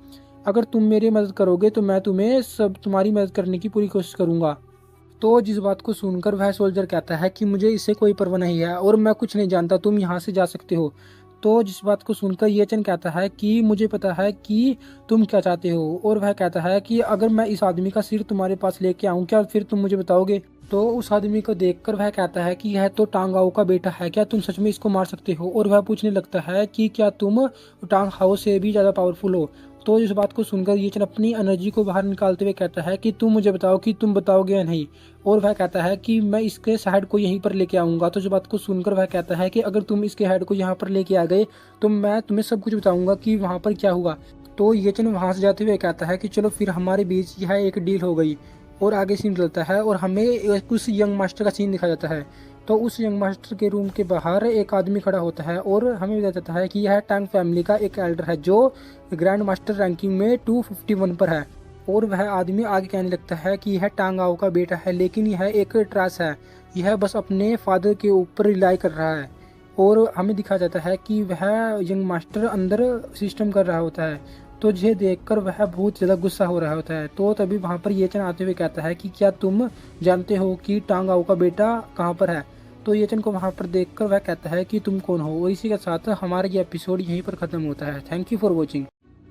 अगर तुम मेरी मदद करोगे तो मैं तुम्हें सब तुम्हारी मदद करने की पूरी कोशिश करूँगा। तो जिस बात को सुनकर वह सोल्जर कहता है कि मुझे इससे कोई परवाह नहीं है और मैं कुछ नहीं जानता, तुम यहाँ से जा सकते हो। तो जिस बात को सुनकर ये चन कहता है कि मुझे पता है कि तुम क्या चाहते हो और वह कहता है कि अगर मैं इस आदमी का सिर तुम्हारे पास लेके आऊँ क्या फिर तुम मुझे बताओगे। तो उस आदमी को देखकर वह कहता है कि यह तो टांग हाओ का बेटा है, क्या तुम सच में इसको मार सकते हो। और वह पूछने लगता है कि क्या तुम टांग हाओ से भी ज़्यादा पावरफुल हो। तो इस बात को सुनकर ये चन अपनी एनर्जी को बाहर निकालते हुए कहता है कि तुम मुझे बताओ कि तुम बताओगे या नहीं। और वह कहता है कि मैं इसके हेड को यहीं पर लेके आऊँगा। तो इस बात को सुनकर वह कहता है कि अगर तुम इसके हेड को यहाँ पर लेके आ गए तो मैं तुम्हें सब कुछ बताऊँगा कि वहाँ पर क्या हुआ। तो ये चन वहाँ से जाते हुए कहता है कि चलो फिर हमारे बीच यह एक डील हो गई। और आगे सीन चलता है और हमें उस यंग मास्टर का सीन दिखाया जाता है। तो उस यंग मास्टर के रूम के बाहर एक आदमी खड़ा होता है और हमें बताया जाता है कि यह टैंग फैमिली का एक एल्डर है जो ग्रैंड मास्टर रैंकिंग में 251 पर है। और वह आदमी आगे कहने लगता है कि यह टांग हाओ का बेटा है लेकिन यह एक ट्रास है, यह बस अपने फादर के ऊपर रिलाई कर रहा है। और हमें दिखाया जाता है कि वह यंग मास्टर अंदर सिस्टम कर रहा होता है। तो यह देखकर वह बहुत ज़्यादा गुस्सा हो रहा होता है। तो तभी वहाँ पर येचन आते हुए कहता है कि क्या तुम जानते हो कि टांग हाओ का बेटा कहाँ पर है। तो येचन को वहाँ पर देखकर वह कहता है कि तुम कौन हो। और इसी के साथ हमारा ये एपिसोड यहीं पर ख़त्म होता है। Thank you for watching.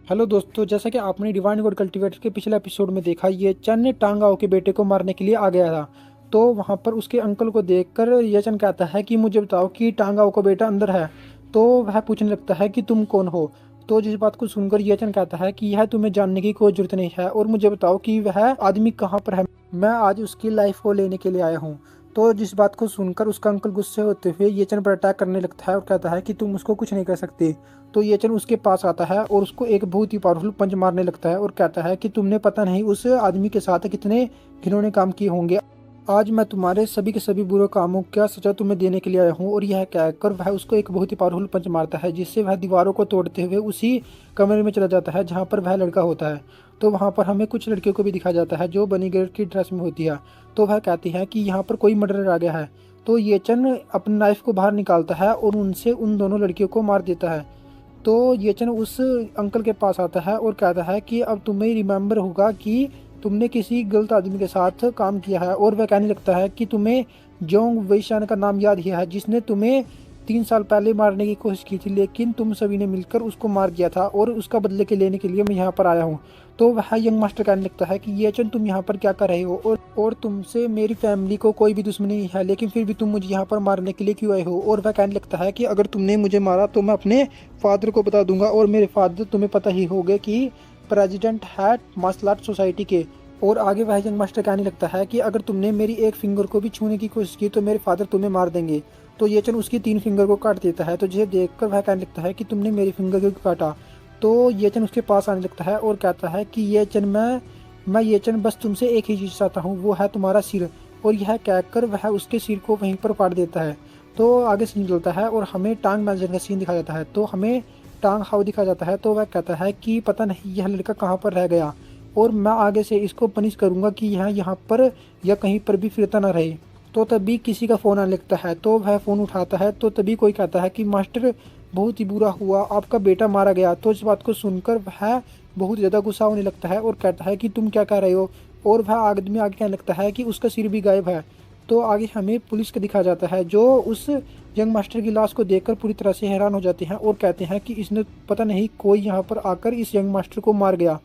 Hello दोस्तों, जैसा कि आपने डिवाइन गॉड कल्टीवेटर के पिछले एपिसोड में देखा, ये चन टांग हाओ के बेटे को मारने के लिए आ गया था। तो वहाँ पर उसके अंकल को देखकर ये चन कहता है कि मुझे बताओ कि टांग हाओ का बेटा अंदर है। तो वह पूछने लगता है कि तुम कौन हो। तो जिस बात को सुनकर ये चन कहता है कि यह तुम्हें जानने की कोई जरूरत नहीं है और मुझे बताओ कि वह आदमी कहाँ पर है, मैं आज उसकी लाइफ को लेने के लिए आया हूँ। तो जिस बात को सुनकर उसका अंकल गुस्से होते हुए ये चन पर अटैक करने लगता है और कहता है कि तुम उसको कुछ नहीं कर सकते। तो ये चन उसके पास आता है और उसको एक बहुत ही पावरफुल पंच मारने लगता है और कहता है कि तुमने पता नहीं उस आदमी के साथ कितने घिनौने काम किए होंगे, आज मैं तुम्हारे सभी के सभी बुरे कामों का सजा तुम्हें देने के लिए आया हूँ। और यह कहकर वह उसको एक बहुत ही पावरफुल पंच मारता है जिससे वह दीवारों को तोड़ते हुए उसी कमरे में चला जाता है जहाँ पर वह लड़का होता है। तो वहाँ पर हमें कुछ लड़कियों को भी दिखाया जाता है जो बनी गर्ल की ड्रेस में होती है। तो वह कहती है कि यहाँ पर कोई मर्डर आ गया है। तो ये चन अपनी नाइफ को बाहर निकालता है और उनसे उन दोनों लड़कियों को मार देता है। तो ये चन उस अंकल के पास आता है और कहता है कि अब तुम्हें रिमेम्बर होगा कि तुमने किसी गलत आदमी के साथ काम किया है। और वह कहने लगता है कि तुम्हें जोंग वैशान का नाम याद ही है जिसने तुम्हें 3 साल पहले मारने की कोशिश की थी, लेकिन तुम सभी ने मिलकर उसको मार दिया था और उसका बदले के लेने के लिए मैं यहाँ पर आया हूँ। तो वह यंग मास्टर कहने लगता है कि ये चन तुम यहाँ पर क्या कर रहे हो और तुमसे मेरी फैमिली को कोई भी दुश्मनी नहीं है, लेकिन फिर भी तुम मुझे यहाँ पर मारने के लिए क्यों आए हो। और वह कहने लगता है कि अगर तुमने मुझे मारा तो मैं अपने फादर को बता दूंगा और मेरे फादर तुम्हें पता ही होगा कि प्रेसिडेंट है मार्शल आर्ट सोसाइटी के। और आगे वह यंग मास्टर कहने लगता है कि अगर तुमने मेरी एक फिंगर को भी छूने की कोशिश की तो मेरे फादर तुम्हें मार देंगे। तो ये चन उसकी 3 फिंगर को काट देता है। तो जिसे देखकर वह कहने लगता है कि तुमने मेरी फिंगर क्यों काटा। तो ये चन उसके पास आने लगता है और कहता है कि ये चन मैं ये चन बस तुमसे एक ही चीज़ चाहता हूँ, वो है तुम्हारा सिर। और यह कहकर वह उसके सिर को वहीं पर फाड़ देता है। तो आगे सीन चलता है और हमें टांग मैनेजर का सीन दिखाया जाता है। तो हमें टांग हाउ दिखाया जाता है। तो वह कहता है कि पता नहीं यह लड़का कहाँ पर रह गया और मैं आगे से इसको पनिश करूँगा कि यह यहाँ पर या कहीं पर भी फिरता ना रहे। तो तभी किसी का फ़ोन आने लगता है। तो वह फ़ोन उठाता है। तो तभी कोई कहता है कि मास्टर बहुत ही बुरा हुआ, आपका बेटा मारा गया। तो इस बात को सुनकर वह बहुत ज़्यादा गुस्सा होने लगता है और कहता है कि तुम क्या कर रहे हो। और वह आदमी आगे कहने लगता है कि उसका सिर भी गायब है। तो आगे हमें पुलिस का दिखाया जाता है जो उस यंग मास्टर की लाश को देखकर पूरी तरह से हैरान हो जाते हैं और कहते हैं कि इसने पता नहीं कोई यहाँ पर आकर इस यंग मास्टर को मार गया।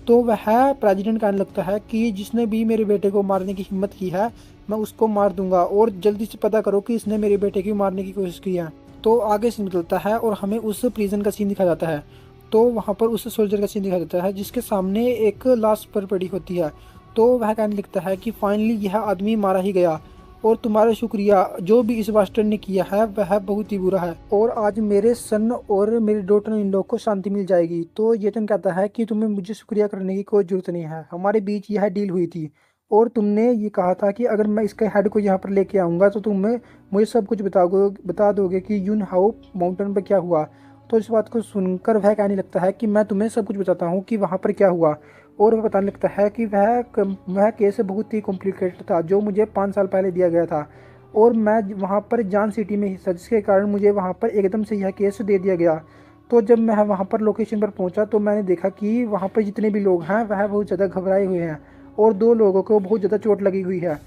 तो वह प्रेसिडेंट कहने लगता है कि जिसने भी मेरे बेटे को मारने की हिम्मत की है मैं उसको मार दूंगा और जल्दी से पता करो कि इसने मेरे बेटे की मारने की कोशिश की है। तो आगे सीन निकलता है और हमें उस प्रिजन का सीन दिखाया जाता है। तो वहाँ पर उस सोल्जर का सीन दिखाया जाता है जिसके सामने एक लाश पर पड़ी होती है। तो वह कहने लगता है कि फाइनली यह आदमी मारा ही गया और तुम्हारा शुक्रिया, जो भी इस बास्टर्ड ने किया है वह बहुत ही बुरा है और आज मेरे सन और मेरे डॉटर इन लोग को शांति मिल जाएगी। तो येतन कहता है कि तुम्हें मुझे शुक्रिया करने की कोई ज़रूरत नहीं है, हमारे बीच यह डील हुई थी और तुमने ये कहा था कि अगर मैं इसके हेड को यहाँ पर लेके आऊँगा तो तुम्हें मुझे सब कुछ बता दोगे कि यून हाउ माउंटेन पर क्या हुआ। तो इस बात को सुनकर वह कहने लगता है कि मैं तुम्हें सब कुछ बताता हूँ कि वहाँ पर क्या हुआ। और वह बताने लगता है कि वह केस बहुत ही कॉम्प्लिकेटेड था जो मुझे 5 साल पहले दिया गया था और मैं वहाँ पर जान सिटी में हिस्सा जिसके कारण मुझे वहाँ पर एकदम से यह केस दे दिया गया। तो जब मैं वहाँ पर लोकेशन पर पहुँचा तो मैंने देखा कि वहाँ पर जितने भी लोग हैं वह बहुत ज़्यादा घबराए हुए हैं और 2 लोगों को बहुत ज़्यादा चोट लगी हुई है।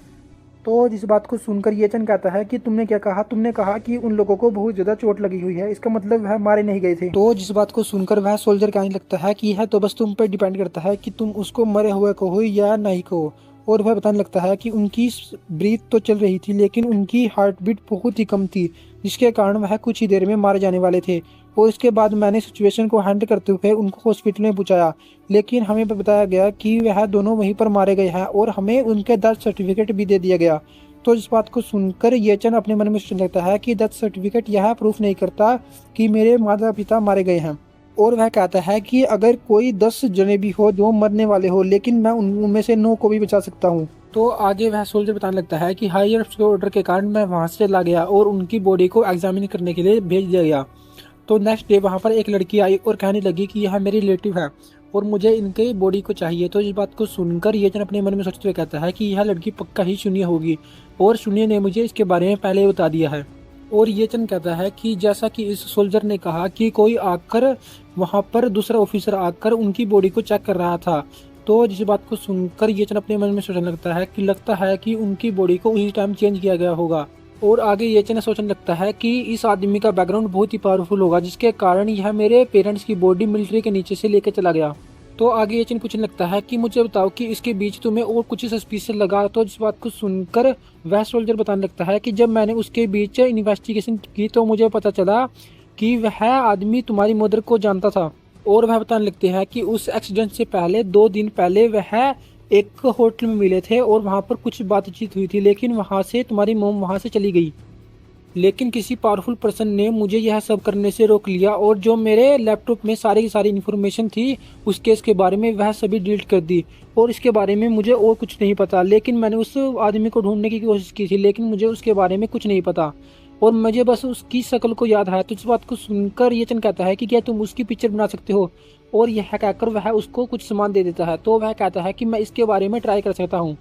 तो जिस बात को सुनकर ये चन कहता है कि तुमने क्या कहा, तुमने कहा कि उन लोगों को बहुत ज़्यादा चोट लगी हुई है, इसका मतलब वह मारे नहीं गए थे। तो जिस बात को सुनकर वह सोल्जर कहने लगता है कि यह तो बस तुम पर डिपेंड करता है कि तुम उसको मरे हुए कहो या नहीं कहो। और वह बताने लगता है कि उनकी ब्रीथ तो चल रही थी लेकिन उनकी हार्ट बीट बहुत ही कम थी जिसके कारण वह कुछ ही देर में मारे जाने वाले थे। और इसके बाद मैंने सिचुएशन को हैंडल करते हुए उनको हॉस्पिटल में पहुंचाया लेकिन हमें बताया गया कि वह दोनों वहीं पर मारे गए हैं और हमें उनके डेथ सर्टिफिकेट भी दे दिया गया। तो इस बात को सुनकर येचन अपने मन में सोचने लगता है कि डेथ सर्टिफिकेट यह प्रूफ नहीं करता कि मेरे माता पिता मारे गए हैं। और वह कहता है कि अगर कोई 10 जने भी हो जो मरने वाले हो लेकिन मैं उनमें से 9 को भी बचा सकता हूँ। तो आगे वह सोल्जर बताने लगता है कि हायर अफ्स के ऑर्डर के कारण मैं वहाँ से चला गया और उनकी बॉडी को एग्जामिन करने के लिए भेज दिया गया। तो नेक्स्ट डे वहाँ पर एक लड़की आई और कहने लगी कि यह मेरी रिलेटिव है और मुझे इनके बॉडी को चाहिए। तो इस बात को सुनकर ये जन अपने मन में सोचते हुए कहता है कि यह लड़की पक्का ही शून्य होगी और शून्य ने मुझे इसके बारे में पहले बता दिया है। और ये चन कहता है कि जैसा कि इस सोल्जर ने कहा कि कोई आकर वहाँ पर दूसरा ऑफिसर आकर उनकी बॉडी को चेक कर रहा था। तो जिस बात को सुनकर ये चन अपने मन में सोचने लगता है कि उनकी बॉडी को उसी टाइम चेंज किया गया होगा। और आगे ये चन सोचने लगता है कि इस आदमी का बैकग्राउंड बहुत ही पावरफुल होगा जिसके कारण यह मेरे पेरेंट्स की बॉडी मिलिट्री के नीचे से लेकर चला गया। तो आगे ये चन पूछने लगता है कि मुझे बताओ कि इसके बीच तुम्हें और कुछ सस्पिशियस लगा। तो इस बात को सुनकर वह सोल्जर बताने लगता है कि जब मैंने उसके बीच इन्वेस्टिगेशन की तो मुझे पता चला कि वह आदमी तुम्हारी मदर को जानता था। और वह बताने लगते हैं कि उस एक्सीडेंट से पहले 2 दिन पहले वह एक होटल में मिले थे और वहाँ पर कुछ बातचीत हुई थी लेकिन वहाँ से तुम्हारी मोम वहाँ से चली गई। लेकिन किसी पावरफुल पर्सन ने मुझे यह सब करने से रोक लिया और जो मेरे लैपटॉप में सारी की सारी इन्फॉर्मेशन थी उस केस के बारे में वह सभी डिलीट कर दी और इसके बारे में मुझे और कुछ नहीं पता। लेकिन मैंने उस आदमी को ढूंढने की कोशिश की थी लेकिन मुझे उसके बारे में कुछ नहीं पता और मुझे बस उसकी शक्ल को याद है। तो इस बात को सुनकर ये चन कहता है कि क्या तुम उसकी पिक्चर बना सकते हो और यह कहकर वह उसको कुछ सामान दे देता है। तो वह कहता है कि मैं इसके बारे में ट्राई कर सकता हूँ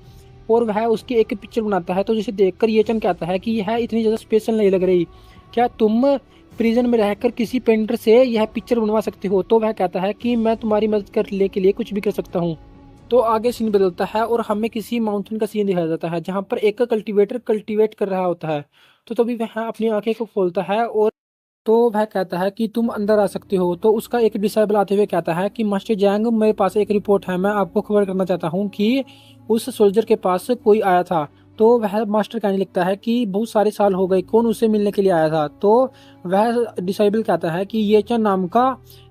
और वह उसकी एक पिक्चर बनाता है। तो जिसे देखकर ये चन कहता है कि यह इतनी ज़्यादा स्पेशल नहीं लग रही, क्या तुम प्रिजन में रहकर किसी पेंटर से यह पिक्चर बनवा सकते हो। तो वह कहता है कि मैं तुम्हारी मदद करने के लिए कुछ भी कर सकता हूँ। तो आगे सीन बदलता है और हमें किसी माउंटेन का सीन दिखाया जाता है जहाँ पर एक कल्टीवेटर कल्टीवेट कर रहा होता है। तो तभी वह अपनी आंखें को खोलता है और तो वह कहता है कि तुम अंदर आ सकते हो। तो उसका एक डिसाइबल आते हुए कहता है कि मास्टर जैंग, मेरे पास एक रिपोर्ट है, मैं आपको खबर करना चाहता हूँ कि उस सोल्जर के पास कोई आया था तो वह मास्टर कहने लगता है कि बहुत सारे साल हो गए, कौन उससे मिलने के लिए आया था। तो वह डिसाइबल कहता है कि ये चंद नाम का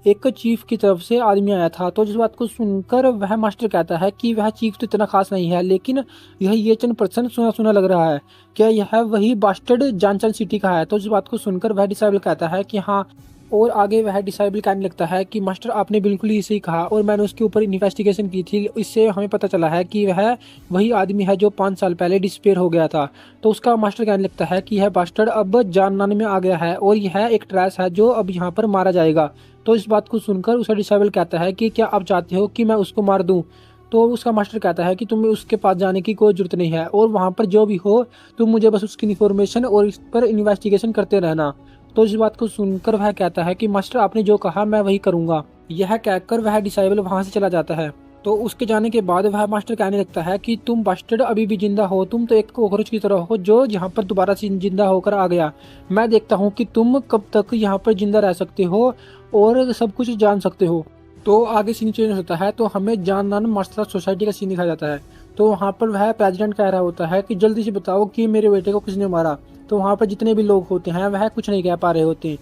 एक चीफ की तरफ से आदमी आया था। तो जिस बात को सुनकर वह मास्टर कहता है कि वह चीफ तो इतना खास नहीं है, लेकिन यह ये चंद पर्सन सुना सुना लग रहा है, क्या यह वही बास्टर्ड जानचन सिटी का है। तो जिस बात को सुनकर वह डिसाइबल कहता है कि हाँ। और आगे वह डिसाइबल कहने लगता है कि मास्टर आपने बिल्कुल ही सही कहा, और मैंने उसके ऊपर इन्वेस्टिगेशन की थी, इससे हमें पता चला है कि वह वही आदमी है जो 5 साल पहले डिसपेयर हो गया था। तो उसका मास्टर कहने लगता है कि यह बास्टर्ड अब जानने में आ गया है और यह एक ट्रैश है जो अब यहाँ पर मारा जाएगा। तो इस बात को सुनकर उसका डिसाइबल कहता है कि क्या आप चाहते हो कि मैं उसको मार दूँ। तो उसका मास्टर कहता है कि तुम्हें उसके पास जाने की कोई जरूरत नहीं है, और वहाँ पर जो भी हो तुम मुझे बस उसकी इन्फॉर्मेशन और इस पर इन्वेस्टिगेशन करते रहना। तो इस बात को सुनकर वह कहता है कि मास्टर आपने जो कहा मैं वही करूंगा। यह कहकर वह डिसाइबल वहां से चला जाता है। तो उसके जाने के बाद वह मास्टर कहने लगता है कि तुम बास्टर्ड अभी भी जिंदा हो, तुम तो एक कॉकरोच की तरह हो जो यहाँ पर दोबारा से जिंदा होकर आ गया। मैं देखता हूँ कि तुम कब तक यहाँ पर जिंदा रह सकते हो और सब कुछ जान सकते हो। तो आगे सीन चेंज होता है, तो हमें जानना मार्शल आर्ट सोसाइटी का सीन दिखाया जाता है। तो वहाँ पर वह प्रेसिडेंट कह रहा होता है कि जल्दी से बताओ कि मेरे बेटे को किसने मारा। तो वहाँ पर जितने भी लोग होते हैं वह कुछ नहीं कह पा रहे होते।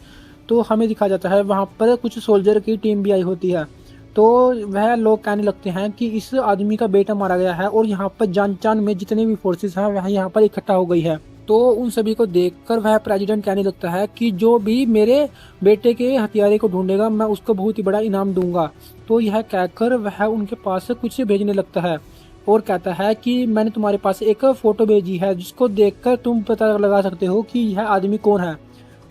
तो हमें दिखाया जाता है वहाँ पर कुछ सोल्जर की टीम भी आई होती है। तो वह लोग कहने लगते हैं कि इस आदमी का बेटा मारा गया है और यहाँ पर जान में जितने भी फोर्सेस हैं वह यहाँ पर इकट्ठा हो गई है। तो उन सभी को देखकर वह प्रेसिडेंट कहने लगता है कि जो भी मेरे बेटे के हथियारे को ढूंढेगा मैं उसको बहुत ही बड़ा इनाम दूंगा। तो यह कहकर वह उनके पास कुछ भेजने लगता है और कहता है कि मैंने तुम्हारे पास एक फोटो भेजी है जिसको देखकर तुम पता लगा सकते हो कि यह आदमी कौन है।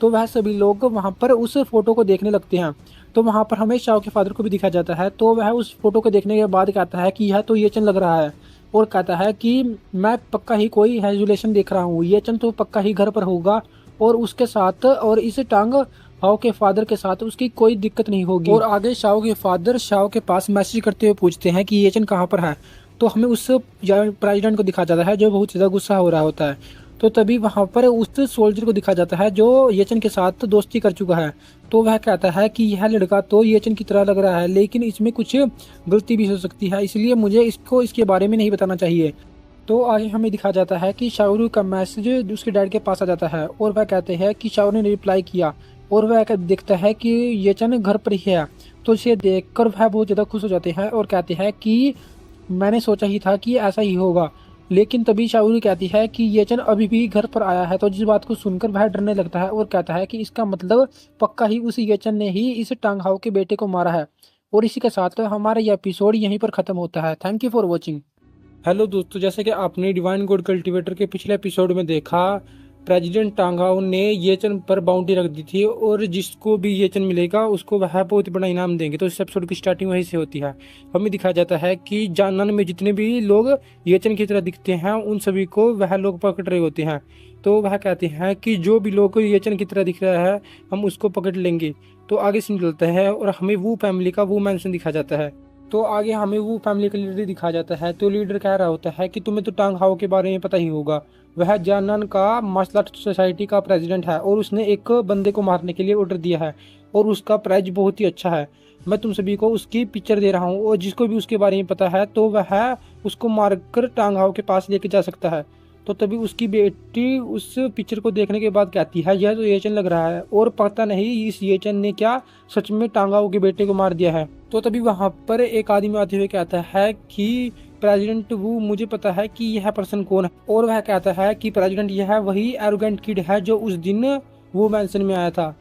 तो वह सभी लोग वहां पर उस फोटो को देखने लगते हैं। तो वहां पर हमें शाओ के फादर को भी दिखाया जाता है। तो वह उस फोटो को देखने के बाद कहता है कि यह तो ये चंद लग रहा है, और कहता है कि मैं पक्का ही कोई हेजुलेशन देख रहा हूँ, ये चंद तो पक्का ही घर पर होगा और उसके साथ और इस टांग शाओ के फादर के साथ उसकी कोई दिक्कत नहीं होगी। और आगे शाओ के फादर शाओ के पास मैसेज करते हुए पूछते हैं कि ये चंद कहाँ पर है। तो हमें उस प्रेसिडेंट को दिखाया जाता है जो बहुत ज़्यादा गुस्सा हो रहा होता है। तो तभी वहाँ पर उस सोल्जर को दिखाया जाता है जो येचन के साथ दोस्ती कर चुका है। तो वह कहता है कि यह लड़का तो येचन की तरह लग रहा है, लेकिन इसमें कुछ गलती भी हो सकती है, इसलिए मुझे इसको इसके बारे में नहीं बताना चाहिए। तो आगे हमें दिखाया जाता है कि शाओरू का मैसेज उसके डैड के पास आ जाता है और वह कहते हैं कि शाओरू ने रिप्लाई किया और वह देखता है कि येचन घर पर ही है। तो इसे देखकर वह बहुत ज़्यादा खुश हो जाते हैं और कहते हैं कि मैंने सोचा ही था कि ऐसा ही होगा। लेकिन तभी शाओरू कहती है कि येचन अभी भी घर पर आया है। तो जिस बात को सुनकर वह डरने लगता है और कहता है कि इसका मतलब पक्का ही उस येचन ने ही इस टांग हाओ के बेटे को मारा है। और इसी के साथ हमारा यह एपिसोड यहीं पर खत्म होता है। Thank you for watching. Hello दोस्तों, जैसे कि आपने डिवाइन गॉड कल्टीवेटर के पिछले एपिसोड में देखा, प्रेसिडेंट टांगहाओ ने येचन पर बाउंड्री रख दी थी और जिसको भी येचन मिलेगा उसको वह बहुत बड़ा इनाम देंगे। तो इस एपिसोड की स्टार्टिंग वहीं से होती है। हमें दिखाया जाता है कि जानन में जितने भी लोग येचन की तरह दिखते हैं उन सभी को वह लोग पकड़ रहे होते हैं। तो वह कहते हैं कि जो भी लोग येचन की तरह दिख रहा है हम उसको पकड़ लेंगे। तो आगे से निकलता है और हमें वो फैमिली का वो मैंशन दिखाया जाता है। तो आगे हमें वो फैमिली का लीडर दिखाया जाता है। तो लीडर कह रहा होता है कि तुम्हें तो टांग हाओ के बारे में पता ही होगा, वह जानन का मार्शल आर्ट सोसाइटी का प्रेसिडेंट है और उसने एक बंदे को मारने के लिए ऑर्डर दिया है और उसका प्राइज बहुत ही अच्छा है। मैं तुम सभी को उसकी पिक्चर दे रहा हूँ और जिसको भी उसके बारे में पता है तो वह उसको मारकर टांग हाओ के पास लेके जा सकता है। तो तभी उसकी बेटी उस पिक्चर को देखने के बाद कहती है यह तो येचन लग रहा है और पता नहीं इस येचन ने क्या सच में टांगाओ के बेटे को मार दिया है। तो तभी वहां पर एक आदमी आते हुए कहता है कि प्रेसिडेंट वो मुझे पता है कि यह पर्सन कौन है। और वह कहता है कि प्रेसिडेंट यह वही एरोगेंट किड है जो उस दिन वो मैंशन में आया था।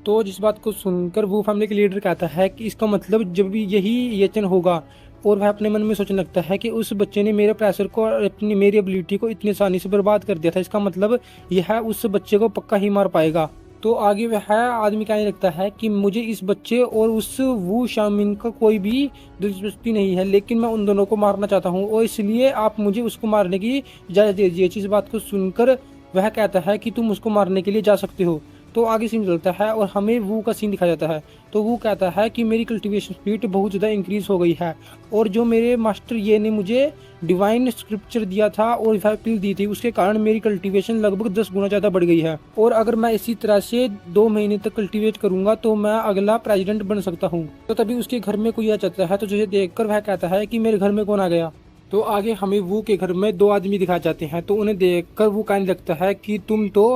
तो जिस बात को सुनकर वो फैमिली के लीडर कहता है कि इसका मतलब जब भी यही येचन होगा। और वह अपने मन में सोचने लगता है कि उस बच्चे ने मेरे प्रेशर को और अपनी मेरी एबिलिटी को इतनी आसानी से बर्बाद कर दिया था, इसका मतलब यह उस बच्चे को पक्का ही मार पाएगा। तो आगे वह आदमी कहने लगता है कि मुझे इस बच्चे और उस वू शामिन का कोई भी दिलचस्पी नहीं है, लेकिन मैं उन दोनों को मारना चाहता हूँ और इसलिए आप मुझे उसको मारने की इजाज़त दे दीजिए। इस बात को सुनकर वह कहता है कि तुम उसको मारने के लिए जा सकते हो। तो आगे सीन चलता है और हमें वू का सीन दिखाया जाता है। तो वो कहता है कि मेरी कल्टीवेशन स्पीड बहुत ज़्यादा इंक्रीज हो गई है और जो मेरे मास्टर ये ने मुझे डिवाइन स्क्रिप्चर दिया था और वह पिल दी थी उसके कारण मेरी कल्टीवेशन लगभग 10 गुना ज़्यादा बढ़ गई है और अगर मैं इसी तरह से 2 महीने तक कल्टीवेट करूंगा तो मैं अगला प्रेसिडेंट बन सकता हूँ। तो तभी उसके घर में कोई आ जाता है। तो जिसे देखकर वह कहता है कि मेरे घर में कौन आ गया। तो आगे हमें वू के घर में दो आदमी दिखाए जाते हैं। तो उन्हें देखकर वो कहने लगता है कि तुम तो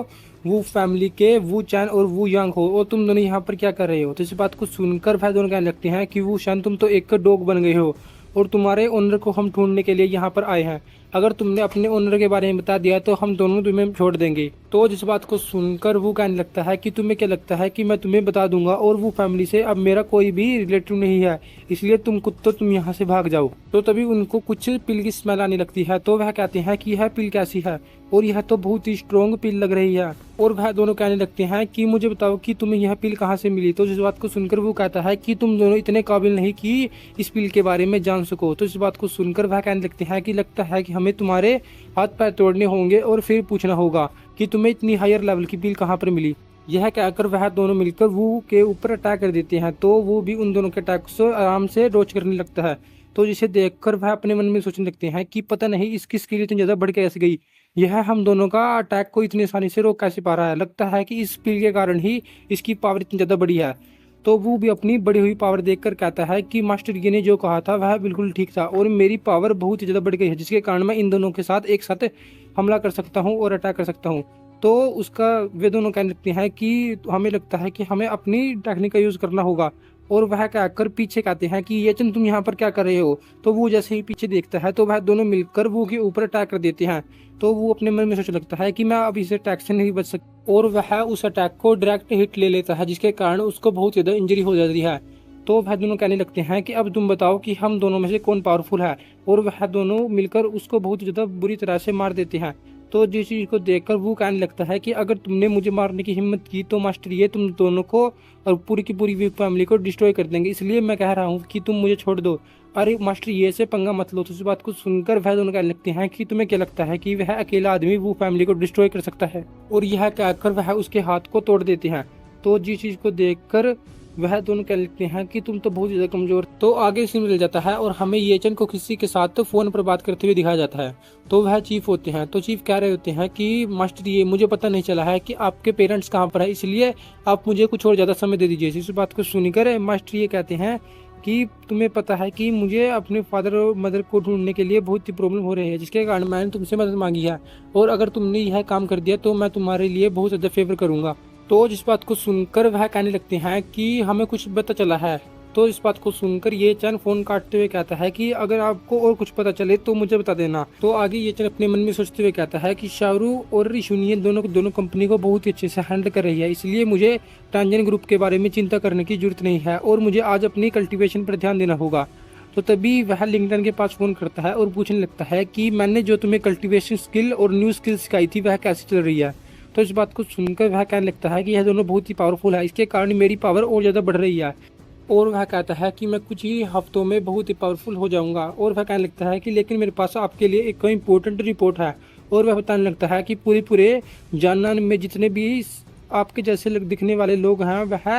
वू फैमिली के वू चैन और वू यांग हो, और तुम दोनों यहाँ पर क्या कर रहे हो। तो इस बात को सुनकर भाई दोनों कहने लगते हैं कि वू शैन, तुम तो एक डॉग बन गए हो और तुम्हारे ओनर को हम ढूंढने के लिए यहाँ पर आए हैं। अगर तुमने अपने ओनर के बारे में बता दिया तो हम दोनों तुम्हें छोड़ देंगे। तो जिस बात को सुनकर वो कहने लगता है कि तुम्हें क्या लगता है कि मैं तुम्हें बता दूंगा, और वो फैमिली से अब मेरा कोई भी रिलेटिव नहीं है, इसलिए तुम कुत्तों तुम यहाँ से भाग जाओ। तो तभी उनको कुछ पिल की स्मेल आने लगती है। तो वह कहते हैं कि यह पिल कैसी है, और यह तो बहुत ही स्ट्रॉन्ग पिल लग रही है। और वह दोनों कहने लगते हैं कि मुझे बताओ कि तुम्हें यह पिल कहाँ से मिली। तो इस बात को सुनकर वो कहता है कि तुम दोनों इतने काबिल नहीं कि इस पिल के बारे में जान सको। तो इस बात को सुनकर वह कहने लगते हैं कि लगता है कि हमें तुम्हारे हाथ पैर तोड़ने होंगे और फिर पूछना होगा कि तुम्हें इतनी हायर लेवल की पिल कहाँ पर मिली। यह कहकर वह दोनों मिलकर वो के ऊपर अटैक कर देते हैं। तो वो भी उन दोनों के अटैक से आराम से रोच करने लगता है। तो जिसे देखकर वह अपने मन में सोचने लगते हैं कि पता नहीं इसकी स्किल इतनी ज्यादा बढ़ कैसे गई, यह हम दोनों का अटैक को इतनी आसानी से रोक कैसे पा रहा है। लगता है कि इस पिल के कारण ही इसकी पावर इतनी ज्यादा बड़ी है। तो वो भी अपनी बढ़ी हुई पावर देखकर कहता है कि मास्टर ये ने जो कहा था वह बिल्कुल ठीक था, और मेरी पावर बहुत ही ज़्यादा बढ़ गई है, जिसके कारण मैं इन दोनों के साथ एक साथ हमला कर सकता हूँ और अटैक कर सकता हूँ। तो उसका वे दोनों कहने लगते हैं कि हमें लगता है कि हमें अपनी टेक्निक का यूज़ करना होगा। और वह कहकर पीछे कहते हैं कि ये चंद तुम यहाँ पर क्या कर रहे हो। तो वो जैसे ही पीछे देखता है तो वह दोनों मिलकर वो के ऊपर अटैक कर देते हैं। तो वो अपने मन में सोचने लगता है कि मैं अब इस अटैक से नहीं बच सकता, और वह उस अटैक को डायरेक्ट हिट ले लेता है, जिसके कारण उसको बहुत ज़्यादा इंजरी हो जाती है। तो वह दोनों कहने लगते हैं कि अब तुम बताओ कि हम दोनों में से कौन पावरफुल है, और वह दोनों मिलकर उसको बहुत ज़्यादा बुरी तरह से मार देते हैं। तो जिस चीज़ को देखकर वो कहने लगता है कि अगर तुमने मुझे मारने की हिम्मत की तो मास्टर ये तुम दोनों को और पूरी की पूरी वीक फैमिली को डिस्ट्रॉय कर देंगे, इसलिए मैं कह रहा हूँ कि तुम मुझे छोड़ दो। अरे मास्टर ये से पंगा मत लो। तो इस बात को सुनकर वह दोनों कहने लगते हैं कि तुम्हें क्या लगता है कि वह अकेला आदमी वो फैमिली को डिस्ट्रॉय कर सकता है, और यह कहकर वह उसके हाथ को तोड़ देते हैं। तो जिस चीज़ को देखकर वह दोनों कह लेते हैं कि तुम तो बहुत ज़्यादा कमज़ोर। तो आगे सीन मिल जाता है और हमें ये चन को किसी के साथ फ़ोन पर बात करते हुए दिखाया जाता है। तो वह चीफ होते हैं। तो चीफ कह रहे होते हैं कि मास्टर ये मुझे पता नहीं चला है कि आपके पेरेंट्स कहाँ पर है, इसलिए आप मुझे कुछ और ज़्यादा समय दे दीजिए। इस बात को सुनकर मास्टर ये कहते हैं कि तुम्हें पता है कि मुझे अपने फादर और मदर को ढूंढने के लिए बहुत ही प्रॉब्लम हो रही है, जिसके कारण मैंने तुमसे मदद मांगी है, और अगर तुमने यह काम कर दिया तो मैं तुम्हारे लिए बहुत ज़्यादा फेवर करूँगा। तो जिस बात को सुनकर वह कहने लगते हैं कि हमें कुछ पता चला है। तो इस बात को सुनकर ये चैन फोन काटते हुए कहता है कि अगर आपको और कुछ पता चले तो मुझे बता देना। तो आगे ये चैन अपने मन में सोचते हुए कहता है कि शाहरू और यूनियन दोनों कंपनी को बहुत ही अच्छे से हैंडल कर रही है, इसलिए मुझे टांजन ग्रुप के बारे में चिंता करने की जरूरत नहीं है, और मुझे आज अपनी कल्टीवेशन पर ध्यान देना होगा। तो तभी वह लिंगटन के पास फ़ोन करता है और पूछने लगता है कि मैंने जो तुम्हें कल्टीवेशन स्किल और न्यू स्किल सिखाई थी वह कैसे चल रही है। तो इस बात को सुनकर वह कहने लगता है कि यह दोनों बहुत ही पावरफुल है, इसके कारण मेरी पावर और ज़्यादा बढ़ रही है, और वह कहता है कि मैं कुछ ही हफ्तों में बहुत ही पावरफुल हो जाऊंगा। और वह कहने लगता है कि लेकिन मेरे पास आपके लिए एक इम्पोर्टेंट रिपोर्ट है। और वह बताने लगता है कि पूरे जानन में जितने भी आपके जैसे दिखने वाले लोग हैं वह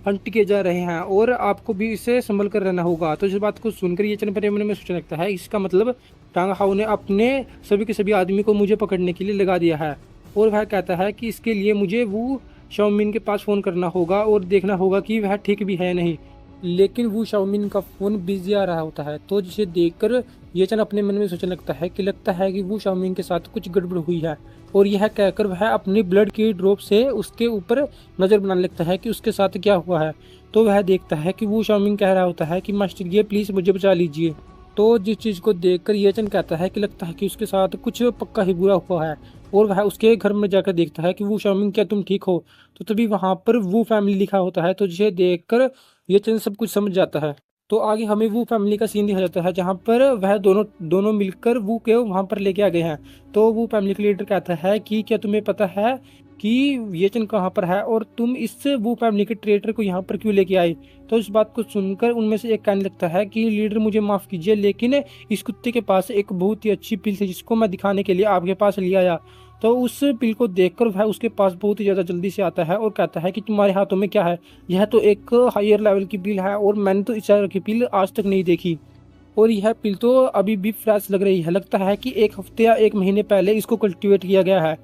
हंट किए जा रहे हैं, और आपको भी इसे संभल कर रहना होगा। तो इस बात को सुनकर ये चंद मन में सोचने लगता है, इसका मतलब टांग हाउ ने अपने सभी के सभी आदमी को मुझे पकड़ने के लिए लगा दिया है। और वह कहता है कि इसके लिए मुझे वो शाओमिन के पास फ़ोन करना होगा और देखना होगा कि वह ठीक भी है या नहीं। लेकिन वो शाओमिन का फ़ोन बिजी आ रहा होता है। तो जिसे देखकर ये चन अपने मन में सोचने लगता है कि वो शाओमिन के साथ कुछ गड़बड़ हुई है, और यह कहकर वह अपनी ब्लड की ड्रॉप से उसके ऊपर नज़र बनाने लगता है कि उसके साथ क्या हुआ है। तो वह देखता है कि वो शाओमिन कह रहा होता है कि मास्टर ये प्लीज़ मुझे बचा लीजिए। तो जिस चीज़ को देखकर ये चन कहता है कि लगता है कि उसके साथ कुछ पक्का ही बुरा हुआ है, और वह उसके घर में जाकर देखता है कि वो शाओमिन क्या तुम ठीक हो। तो तभी वहाँ पर वो फैमिली लिखा होता है। तो जिसे देखकर ये चंद सब कुछ समझ जाता है। तो आगे हमें वो फैमिली का सीन दिखाया जाता है जहाँ पर वह दोनों मिलकर वो के वहाँ पर लेके आ गए हैं। तो वो फैमिली का लीडर कहता है कि क्या तुम्हें पता है कि ये चंद कहाँ पर है, और तुम इस वो फैमिली के ट्रेडर को यहाँ पर क्यों लेके आए। तो इस बात को सुनकर उनमें से एक कहने लगता है कि लीडर मुझे माफ़ कीजिए, लेकिन इस कुत्ते के पास एक बहुत ही अच्छी पिल थी जिसको मैं दिखाने के लिए आपके पास ले आया। तो उस पिल को देखकर वह उसके पास बहुत ही ज़्यादा जल्दी से आता है और कहता है कि तुम्हारे हाथों में क्या है, यह तो एक हायर लेवल की पिल है, और मैंने तो इस तरह की पिल आज तक नहीं देखी, और यह पिल तो अभी भी फ्रेश लग रही है। लगता है कि एक हफ्ते या एक महीने पहले इसको कल्टीवेट किया गया है,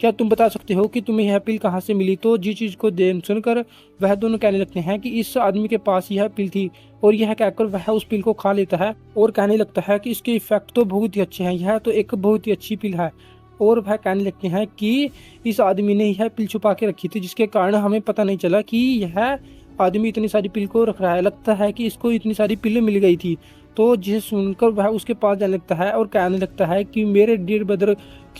क्या तुम बता सकते हो कि तुम्हें यह पिल कहाँ से मिली? तो जी चीज को देन सुनकर वह दोनों कहने लगते हैं कि इस आदमी के पास यह पिल थी, और यह कहकर वह उस पिल को खा लेता है और कहने लगता है कि इसके इफेक्ट तो बहुत ही अच्छे हैं, यह तो एक बहुत ही अच्छी पिल है। और वह कहने लगते हैं कि इस आदमी ने यह पिल छुपा के रखी थी, जिसके कारण हमें पता नहीं चला कि यह आदमी इतनी सारी पिल को रख रहा है, लगता है कि इसको इतनी सारी पिलें मिल गई थी। तो जिसे सुनकर वह उसके पास जाने लगता है और कहने लगता है कि मेरे डियर ब्रदर,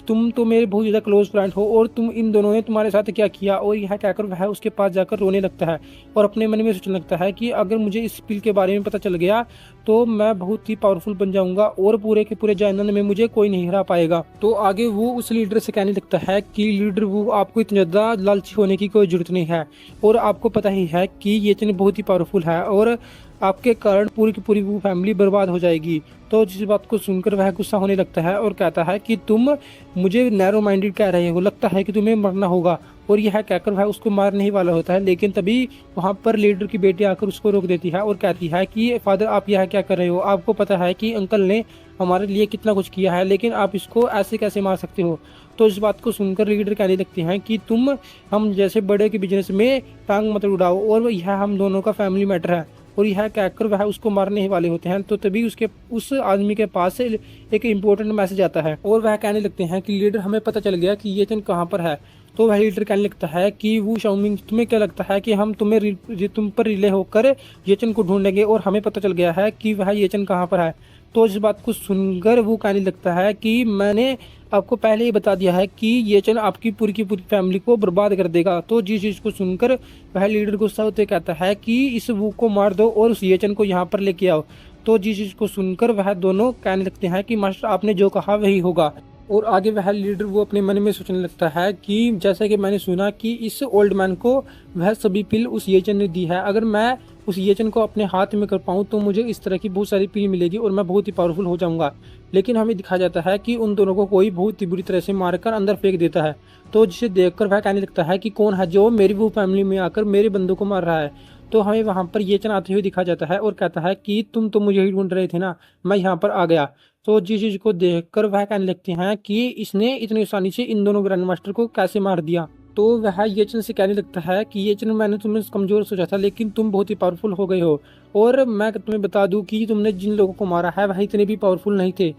तुम तो मेरे बहुत ज़्यादा क्लोज फ्रेंड हो, और तुम इन दोनों ने तुम्हारे साथ क्या किया? और यह कहकर वह उसके पास जाकर रोने लगता है और अपने मन में सोचने लगता है कि अगर मुझे इस पिल के बारे में पता चल गया तो मैं बहुत ही पावरफुल बन जाऊंगा और पूरे के पूरे जैनन में मुझे कोई नहीं हरा पाएगा। तो आगे वो उस लीडर से कहने लगता है कि लीडर वो, आपको इतना ज़्यादा लालची होने की कोई जरूरत नहीं है, और आपको पता ही है कि ये चीज़ बहुत ही पावरफुल है और आपके कारण पूरी की पूरी वो फैमिली बर्बाद हो जाएगी। तो जिस बात को सुनकर वह गुस्सा होने लगता है और कहता है कि तुम मुझे नैरो माइंडेड कह रहे हो, लगता है कि तुम्हें मरना होगा। और यह कहकर वह उसको मारने ही वाला होता है, लेकिन तभी वहाँ पर लीडर की बेटी आकर उसको रोक देती है और कहती है कि फादर, आप यह क्या कर रहे हो? आपको पता है कि अंकल ने हमारे लिए कितना कुछ किया है, लेकिन आप इसको ऐसे कैसे मार सकते हो? तो इस बात को सुनकर लीडर कहने लगते हैं कि तुम हम जैसे बड़े के बिजनेस में टांग मत उड़ाओ, और यह हम दोनों का फैमिली मैटर है। और यह कहकर वह उसको मारने ही वाले होते हैं। तो तभी उस आदमी के पास से एक इम्पोर्टेंट मैसेज आता है और वह कहने लगते हैं कि लीडर, हमें पता चल गया कि ये चीज कहाँ पर है। तो वह लीडर कहने लगता है कि वो शाओमिंग, तुम्हें क्या लगता है कि हम तुम पर रिले होकर येचन को ढूंढेंगे, और हमें पता चल गया है कि वह येचन कहाँ पर है। तो इस बात को सुनकर वो कहने लगता है कि मैंने आपको पहले ही बता दिया है कि येचन आपकी पूरी की पूरी फैमिली को बर्बाद कर देगा। तो जिस चीज को सुनकर वह लीडर गुस्सा होते कहता है कि इस वो को मार दो और उस येचन को यहाँ पर लेके आओ। तो जिस चीज को सुनकर वह दोनों कहने लगते हैं कि मास्टर, आपने जो कहा वही होगा। और आगे वह लीडर वो अपने मन में सोचने लगता है कि जैसे कि मैंने सुना कि इस ओल्ड मैन को वह सभी पिल उस येचन ने दी है, अगर मैं उस येचन को अपने हाथ में कर पाऊँ तो मुझे इस तरह की बहुत सारी पिल मिलेगी और मैं बहुत ही पावरफुल हो जाऊंगा। लेकिन हमें दिखाया जाता है कि उन दोनों को कोई बहुत ही बुरी तरह से मारकर अंदर फेंक देता है। तो जिसे देखकर वह कहने लगता है कि कौन है जो मेरी वो फैमिली में आकर मेरे बंदों को मार रहा है। तो हमें वहां पर येचन आते हुए दिखा जाता है और कहता है कि तुम तो मुझे ही ढूंढ रहे थे ना, मैं यहाँ पर आ गया। तो जिस चीज को देखकर वह कहने लगते हैं कि इसने इतनी आसानी से इन दोनों ग्रैंड मास्टर को कैसे मार दिया। तो वह येचन से कहने लगता है कि येचन, मैंने तुम्हें कमजोर सोचा था, लेकिन तुम बहुत ही पावरफुल हो गए हो, और मैं तुम्हें बता दूं कि तुमने जिन लोगों को मारा है वह इतने भी पावरफुल नहीं थे।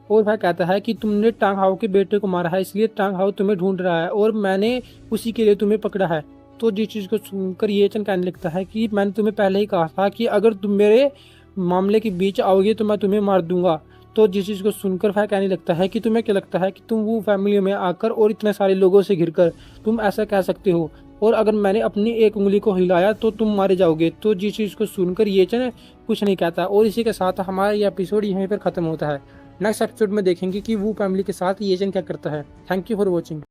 और वह कहता है कि तुमने टांग हाओ के बेटे को मारा है, इसलिए टांग हाओ तुम्हें ढूंढ रहा है और मैंने उसी के लिए तुम्हें पकड़ा है। तो जिस चीज को सुनकर येचन कहने लगता है कि मैंने तुम्हें पहले ही कहा था कि अगर तुम मेरे मामले के बीच आओगे तो मैं तुम्हें मार दूंगा। तो जिस चीज को सुनकर वह कहने लगता है कि तुम्हें क्या लगता है कि तुम वो फैमिली में आकर और इतने सारे लोगों से घिरकर तुम ऐसा कह सकते हो, और अगर मैंने अपनी एक उंगली को हिलाया तो तुम मारे जाओगे। तो जिस चीज को सुनकर येचन कुछ नहीं कहता, और इसी के साथ हमारा ये एपिसोड यहीं पर खत्म होता है। नेक्स्ट एपिसोड में देखेंगे कि वो फैमिली के साथ येचन क्या करता है। Thank you for watching.